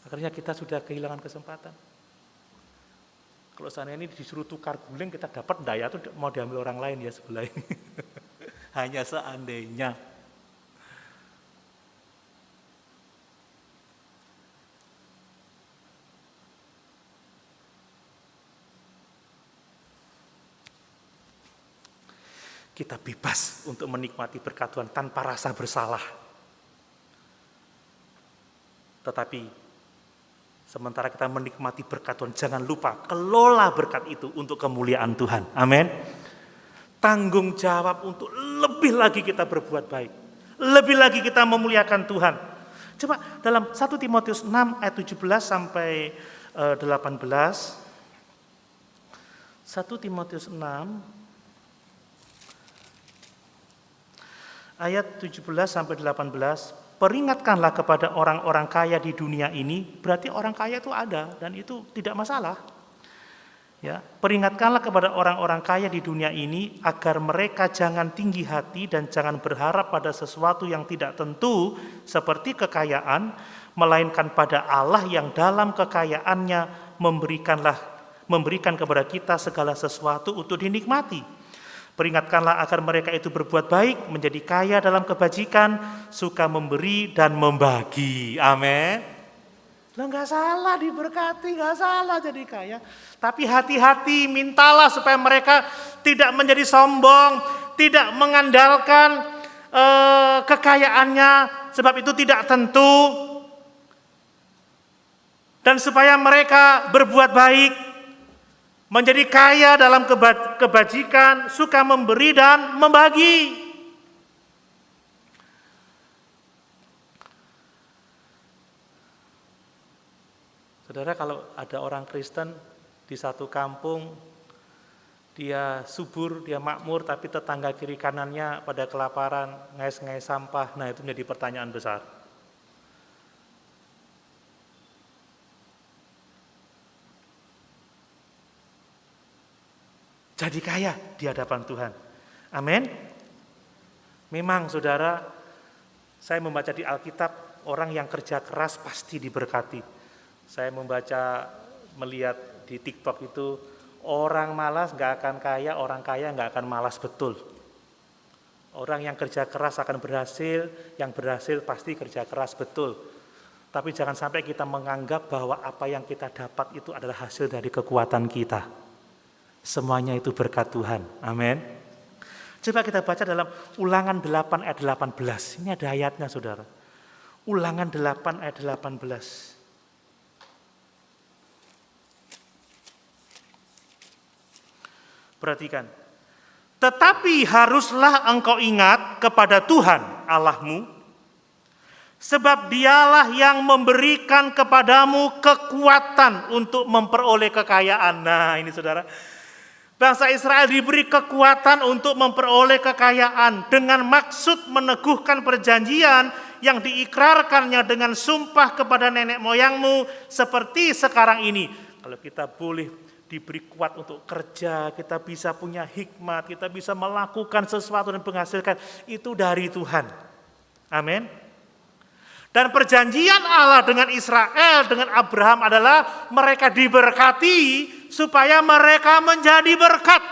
Akhirnya kita sudah kehilangan kesempatan. Kalau sana ini disuruh tukar guling, kita dapat daya itu mau diambil orang lain ya sebelah ini. Hanya seandainya. Kita bebas untuk menikmati berkat Tuhan tanpa rasa bersalah. Tetapi sementara kita menikmati berkat Tuhan, jangan lupa kelola berkat itu untuk kemuliaan Tuhan. Amin. Tanggung jawab untuk lebih lagi kita berbuat baik. Lebih lagi kita memuliakan Tuhan. Coba dalam 1 Timotius 6 ayat 17 sampai 18. 1 Timotius 6 ayat 17 sampai 18, peringatkanlah kepada orang-orang kaya di dunia ini, berarti orang kaya itu ada dan itu tidak masalah. Ya, peringatkanlah kepada orang-orang kaya di dunia ini agar mereka jangan tinggi hati dan jangan berharap pada sesuatu yang tidak tentu seperti kekayaan, melainkan pada Allah yang dalam kekayaannya memberikan kepada kita segala sesuatu untuk dinikmati. Peringatkanlah agar mereka itu berbuat baik, menjadi kaya dalam kebajikan, suka memberi dan membagi. Amin. Lah nggak salah diberkati, nggak salah jadi kaya. Tapi hati-hati, mintalah supaya mereka tidak menjadi sombong, tidak mengandalkan kekayaannya, sebab itu tidak tentu. Dan supaya mereka berbuat baik, menjadi kaya dalam kebajikan, suka memberi dan membagi. Saudara, kalau ada orang Kristen di satu kampung, dia subur, dia makmur, tapi tetangga kiri kanannya pada kelaparan, ngais-ngais sampah, nah itu menjadi pertanyaan besar. Jadi kaya di hadapan Tuhan. Amin. Memang saudara, saya membaca di Alkitab, orang yang kerja keras pasti diberkati. Saya melihat di TikTok itu, orang malas gak akan kaya, orang kaya gak akan malas betul. Orang yang kerja keras akan berhasil, yang berhasil pasti kerja keras betul. Tapi jangan sampai kita menganggap bahwa apa yang kita dapat itu adalah hasil dari kekuatan kita. Semuanya itu berkat Tuhan. Amin. Coba kita baca dalam Ulangan 8 ayat 18. Ini ada ayatnya saudara. Ulangan 8 ayat 18. Perhatikan. Tetapi haruslah engkau ingat kepada Tuhan Allahmu, sebab dialah yang memberikan kepadamu kekuatan untuk memperoleh kekayaan. Nah ini saudara, bangsa Israel diberi kekuatan untuk memperoleh kekayaan dengan maksud meneguhkan perjanjian yang diikrarkannya dengan sumpah kepada nenek moyangmu seperti sekarang ini. Kalau kita boleh diberi kuat untuk kerja, kita bisa punya hikmat, kita bisa melakukan sesuatu dan menghasilkan, itu dari Tuhan. Amin. Dan perjanjian Allah dengan Israel, dengan Abraham adalah mereka diberkati supaya mereka menjadi berkat.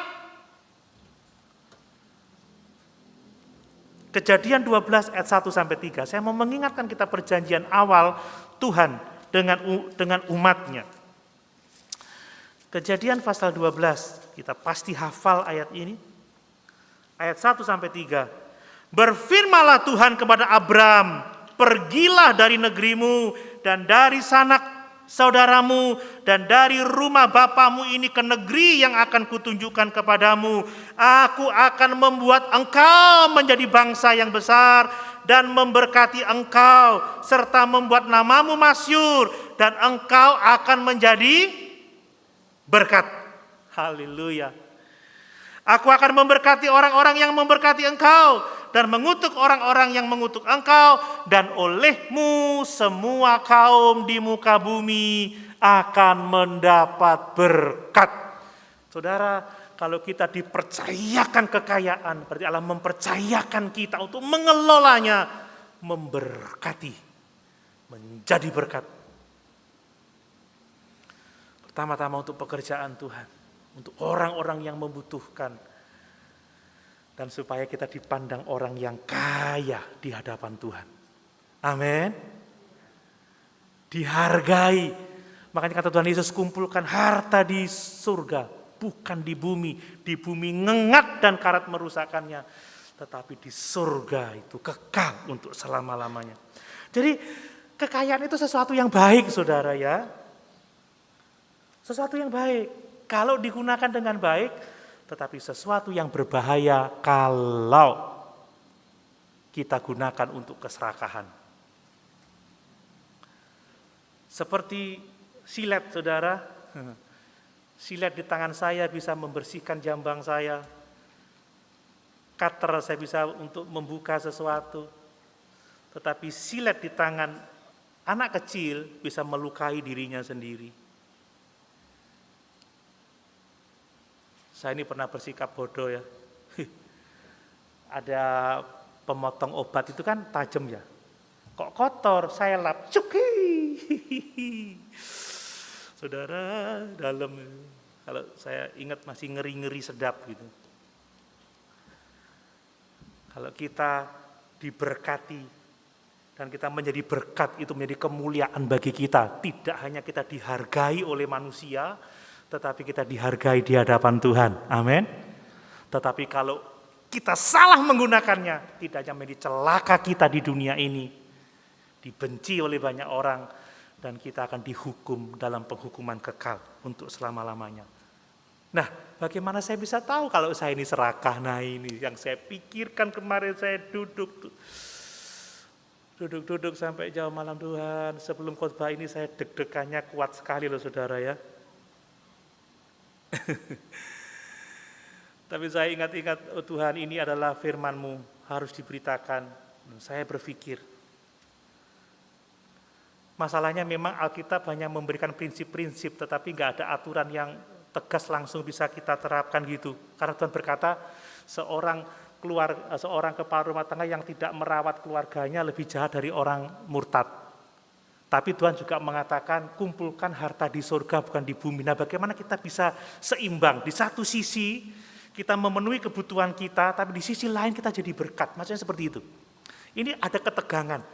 Kejadian 12 ayat 1 sampai 3. Saya mau mengingatkan kita perjanjian awal Tuhan dengan umatnya. Kejadian pasal 12, kita pasti hafal ayat ini. Ayat 1 sampai 3. Berfirmanlah Tuhan kepada Abram, pergilah dari negerimu dan dari sanak saudaramu dan dari rumah bapamu ini ke negeri yang akan kutunjukkan kepadamu. Aku akan membuat engkau menjadi bangsa yang besar dan memberkati engkau serta membuat namamu masyhur dan engkau akan menjadi berkat. Haleluya. Aku akan memberkati orang-orang yang memberkati engkau dan mengutuk orang-orang yang mengutuk engkau, dan olehmu semua kaum di muka bumi akan mendapat berkat. Saudara, kalau kita dipercayakan kekayaan, berarti Allah mempercayakan kita untuk mengelolanya, memberkati, menjadi berkat. Pertama-tama untuk pekerjaan Tuhan, untuk orang-orang yang membutuhkan, dan supaya kita dipandang orang yang kaya di hadapan Tuhan. Amin. Dihargai. Makanya kata Tuhan Yesus, kumpulkan harta di surga, bukan di bumi. Di bumi ngengat dan karat merusakannya, tetapi di surga itu kekal untuk selama-lamanya. Jadi kekayaan itu sesuatu yang baik, saudara ya. Sesuatu yang baik. Kalau digunakan dengan baik, tetapi sesuatu yang berbahaya kalau kita gunakan untuk keserakahan. Seperti silet, saudara. Silet di tangan saya bisa membersihkan jambang saya. Cutter saya bisa untuk membuka sesuatu. Tetapi silet di tangan anak kecil bisa melukai dirinya sendiri. Saya ini pernah bersikap bodoh ya. Ada pemotong obat itu kan tajam ya. Kok kotor, saya lap, cuki. Saudara, dalam. Kalau saya ingat masih ngeri-ngeri sedap gitu. Kalau kita diberkati dan kita menjadi berkat, itu menjadi kemuliaan bagi kita. Tidak hanya kita dihargai oleh manusia, tetapi kita dihargai di hadapan Tuhan. Amin. Tetapi kalau kita salah menggunakannya, tidak hanya menjadi celaka kita di dunia ini, dibenci oleh banyak orang, dan kita akan dihukum dalam penghukuman kekal untuk selama-lamanya. Nah, bagaimana saya bisa tahu kalau saya ini serakah? Nah, ini yang saya pikirkan kemarin. Saya duduk sampai jauh malam. Tuhan, sebelum khotbah ini saya deg-degannya kuat sekali loh, saudara ya. Tapi saya ingat-ingat, oh Tuhan, ini adalah firman-Mu, harus diberitakan. Saya berpikir, masalahnya memang Alkitab hanya memberikan prinsip-prinsip, tetapi nggak ada aturan yang tegas langsung bisa kita terapkan gitu. Karena Tuhan berkata, seorang kepala rumah tangga yang tidak merawat keluarganya lebih jahat dari orang murtad. Tapi Tuhan juga mengatakan, kumpulkan harta di surga bukan di bumi. Nah, bagaimana kita bisa seimbang? Di satu sisi kita memenuhi kebutuhan kita, tapi di sisi lain kita jadi berkat. Maksudnya seperti itu. Ini ada ketegangan.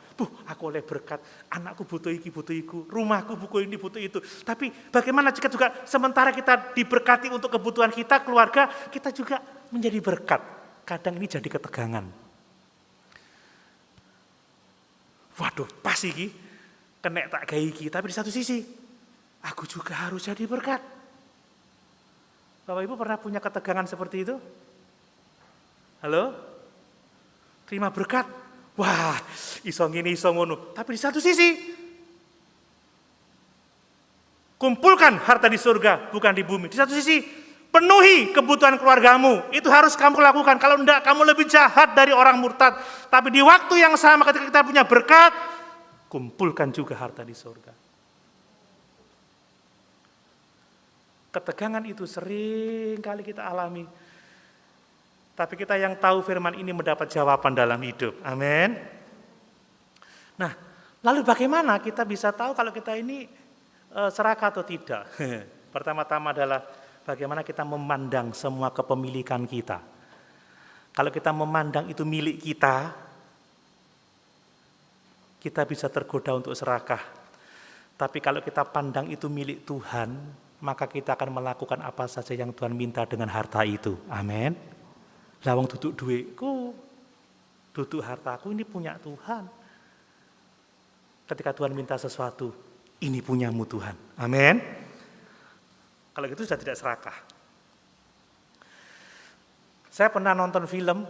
Aku oleh berkat, anakku butuh iki, butuh iku, rumahku butuh ini, butuh itu. Tapi bagaimana jika juga sementara kita diberkati untuk kebutuhan kita, keluarga, kita juga menjadi berkat. Kadang ini jadi ketegangan. Waduh, pas iki. Kena tak gawe iki, tapi di satu sisi aku juga harus jadi berkat. Bapak Ibu pernah punya ketegangan seperti itu? Halo? Terima berkat. Wah, iso ngene iso ngono. Tapi di satu sisi kumpulkan harta di surga bukan di bumi. Di satu sisi penuhi kebutuhan keluargamu. Itu harus kamu lakukan. Kalau enggak, kamu lebih jahat dari orang murtad. Tapi di waktu yang sama ketika kita punya berkat, kumpulkan juga harta di surga. Ketegangan itu sering kali kita alami. Tapi kita yang tahu firman ini mendapat jawaban dalam hidup. Amin. Nah, lalu bagaimana kita bisa tahu kalau kita ini serakah atau tidak? Pertama-tama adalah bagaimana kita memandang semua kepemilikan kita. Kalau kita memandang itu milik kita, kita bisa tergoda untuk serakah. Tapi kalau kita pandang itu milik Tuhan, maka kita akan melakukan apa saja yang Tuhan minta dengan harta itu. Amin. Lawang duduk duitku, duduk hartaku, ini punya Tuhan. Ketika Tuhan minta sesuatu, Ini punyamu Tuhan. Amin. Kalau gitu sudah tidak serakah. Saya pernah nonton film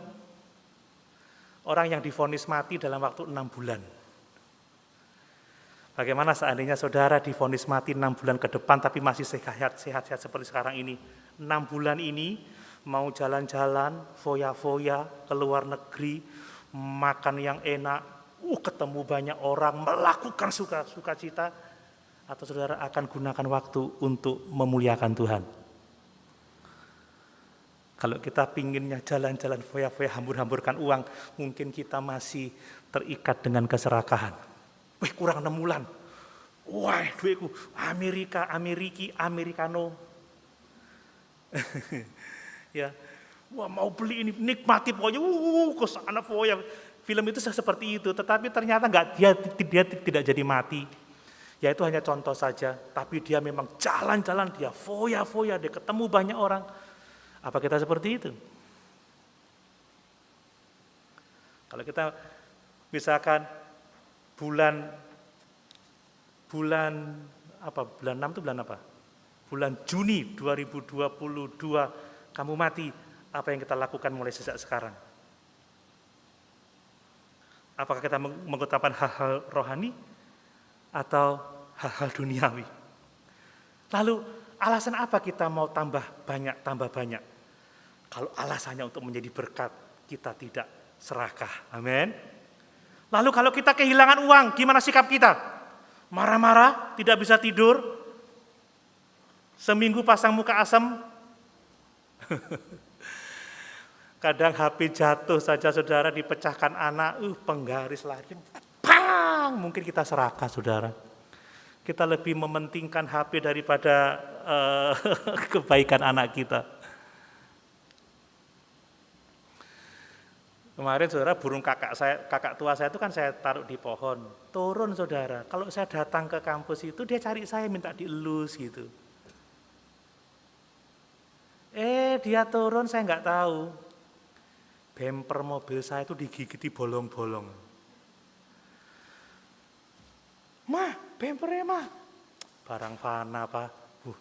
orang yang divonis mati dalam waktu 6 bulan. Bagaimana seandainya saudara divonis mati 6 bulan ke depan tapi masih sehat-sehat seperti sekarang ini. 6 bulan ini mau jalan-jalan, foya-foya ke luar negeri, makan yang enak, ketemu banyak orang, melakukan sukacita, atau saudara akan gunakan waktu untuk memuliakan Tuhan. Kalau kita pinginnya jalan-jalan foya-foya, hambur-hamburkan uang, mungkin kita masih terikat dengan keserakahan. Wih, kurang 6 bulan. Wah, duitku Amerikano. Ya, wah mau beli ini, nikmati pokoknya, ke sana foya. Film itu seperti itu, tetapi ternyata dia tidak jadi mati. Ya itu hanya contoh saja, tapi dia memang jalan-jalan, dia foya-foya, dia ketemu banyak orang. Apa kita seperti itu? Kalau kita misalkan bulan 6 itu bulan apa? Bulan Juni 2022 kamu mati, apa yang kita lakukan mulai sejak sekarang? Apakah kita mengutamakan hal-hal rohani atau hal-hal duniawi? Lalu alasan apa kita mau tambah banyak? Kalau alasannya untuk menjadi berkat, kita tidak serakah. Amin. Lalu kalau kita kehilangan uang, gimana sikap kita? Marah-marah, tidak bisa tidur, seminggu pasang muka asam. Kadang HP jatuh saja saudara, dipecahkan anak, penggaris lagi, pang, mungkin kita serakah saudara. Kita lebih mementingkan HP daripada kebaikan anak kita. Kemarin saudara, burung kakak tua saya itu kan saya taruh di pohon, turun saudara. Kalau saya datang ke kampus itu dia cari saya, minta dielus gitu. Dia turun saya nggak tahu. Bemper mobil saya itu digigiti bolong-bolong. Mah, bempernya mah. Barang fana Pak.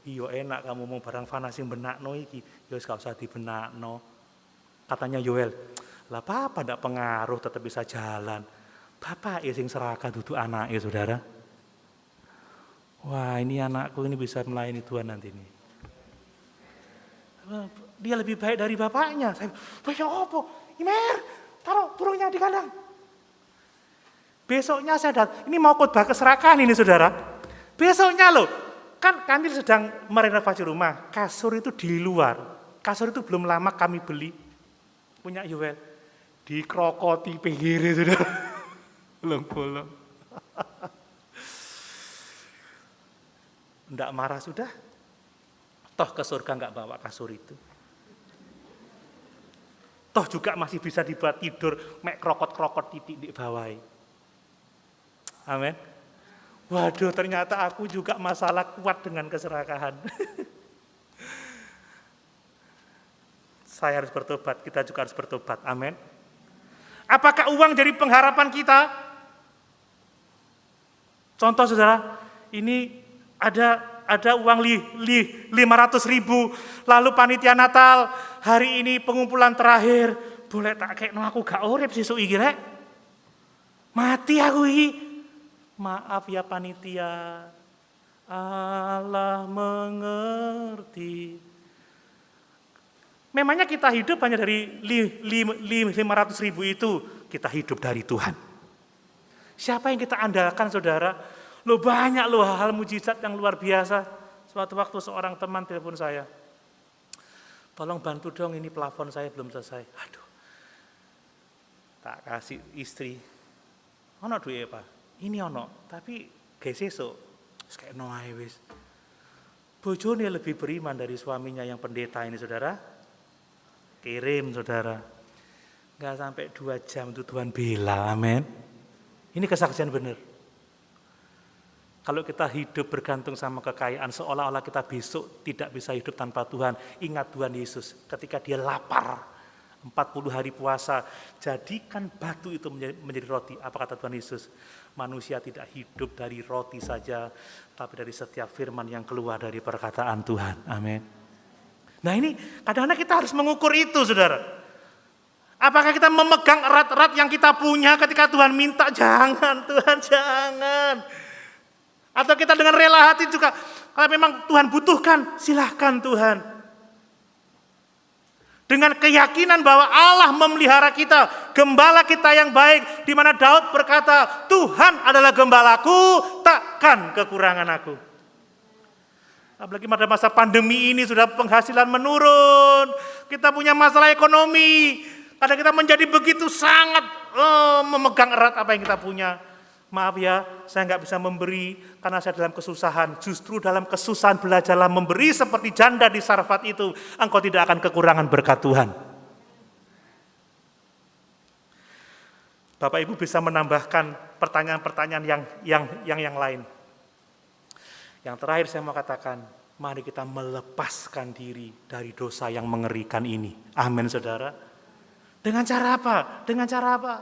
Iya enak kamu mau barang fana sing benakno iki. Ya wis gak usah dibenakno. Katanya Yoel, lah papa ndak pengaruh tetap bisa jalan. Bapak ya sing serakah duduk anak ya saudara. Wah ini anakku ini bisa melayani Tuhan nanti nih. Dia lebih baik dari bapaknya. Saya, ya apa? Imer, taruh burungnya di kandang. Besoknya saya datang, ini mau khotbah keserakahan ini saudara. Besoknya loh, kan kami sedang merenovasi rumah. Kasur itu di luar. Kasur itu belum lama kami beli. Punya Yoel. Dikrokoti pinggirnya saudara. Bolong-bolong. Enggak marah sudah. Toh ke surga enggak bawa kasur itu. Toh juga masih bisa dibuat tidur, mek krokot-krokot titik di bawah. Amin. Waduh, ternyata aku juga masalah kuat dengan keserakahan. Saya harus bertobat, kita juga harus bertobat. Amin. Apakah uang jadi pengharapan kita? Contoh saudara, ini ada uang 500.000, lalu panitia Natal, hari ini pengumpulan terakhir, boleh tak kekno aku gak urip sesuk iki rek. Mati aku iki. Maaf ya panitia. Allah mengerti. Memangnya kita hidup hanya dari 500.000 itu, kita hidup dari Tuhan. Siapa yang kita andalkan saudara? Loh banyak loh hal mujizat yang luar biasa. Suatu waktu seorang teman telepon saya. Tolong bantu dong ini plafon saya belum selesai. Aduh. Tak kasih istri. Ono duwe Pak. Ini ono, tapi guys sesuk wis kayak no ae wis. Bojone lebih beriman dari suaminya yang pendeta ini saudara. Kirim saudara. Enggak sampai 2 jam itu Tuhan bela. Amin. Ini kesaksian benar. Kalau kita hidup bergantung sama kekayaan, seolah-olah kita besok tidak bisa hidup tanpa Tuhan. Ingat Tuhan Yesus, ketika dia lapar, 40 hari puasa, jadikan batu itu menjadi roti. Apa kata Tuhan Yesus? Manusia tidak hidup dari roti saja, tapi dari setiap firman yang keluar dari perkataan Tuhan. Amin. Nah ini kadang-kadang kita harus mengukur itu, saudara. Apakah kita memegang erat-erat yang kita punya ketika Tuhan minta? Jangan, Tuhan jangan. Atau kita dengan rela hati juga, kalau memang Tuhan butuhkan, silahkan Tuhan. Dengan keyakinan bahwa Allah memelihara kita, gembala kita yang baik, di mana Daud berkata, Tuhan adalah gembalaku, takkan kekurangan aku. Apalagi pada masa pandemi ini sudah penghasilan menurun, kita punya masalah ekonomi, kadang kita menjadi begitu sangat memegang erat apa yang kita punya. Maaf ya, saya nggak bisa memberi karena saya dalam kesusahan. Justru dalam kesusahan belajarlah memberi seperti janda di Sarfat itu. Engkau tidak akan kekurangan berkat Tuhan. Bapak Ibu bisa menambahkan pertanyaan-pertanyaan yang lain. Yang terakhir saya mau katakan, mari kita melepaskan diri dari dosa yang mengerikan ini. Amin, saudara. Dengan cara apa? Dengan cara apa?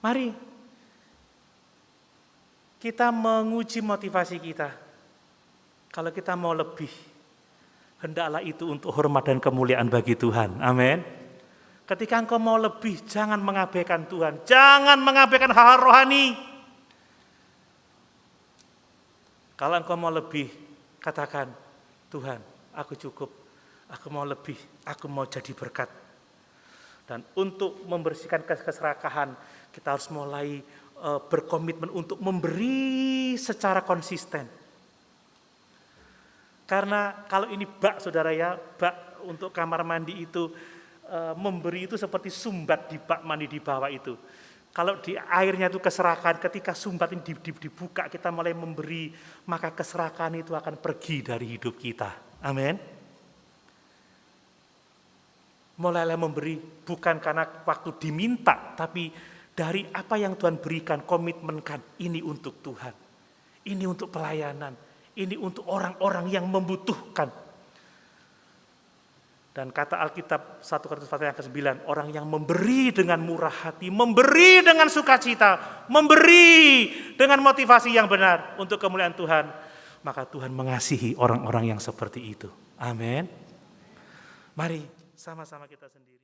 Mari kita menguji motivasi kita. Kalau kita mau lebih, hendaklah itu untuk hormat dan kemuliaan bagi Tuhan. Amin. Ketika engkau mau lebih, jangan mengabaikan Tuhan. Jangan mengabaikan hal-hal rohani. Kalau engkau mau lebih, katakan, Tuhan, aku cukup. Aku mau lebih, aku mau jadi berkat. Dan untuk membersihkan keserakahan, kita harus mulai berkomitmen untuk memberi secara konsisten. Karena kalau ini bak, saudara ya, bak untuk kamar mandi itu, memberi itu seperti sumbat di bak mandi di bawah itu. Kalau di airnya itu keserakahan, ketika sumbat ini dibuka, kita mulai memberi, maka keserakahan itu akan pergi dari hidup kita. Amin. Mulailah memberi bukan karena waktu diminta, tapi dari apa yang Tuhan berikan, komitmenkan ini untuk Tuhan. Ini untuk pelayanan, ini untuk orang-orang yang membutuhkan. Dan kata Alkitab 1 Korintus pasal yang ke-9, orang yang memberi dengan murah hati, memberi dengan sukacita, memberi dengan motivasi yang benar untuk kemuliaan Tuhan, maka Tuhan mengasihi orang-orang yang seperti itu. Amin. Mari sama-sama kita sendiri.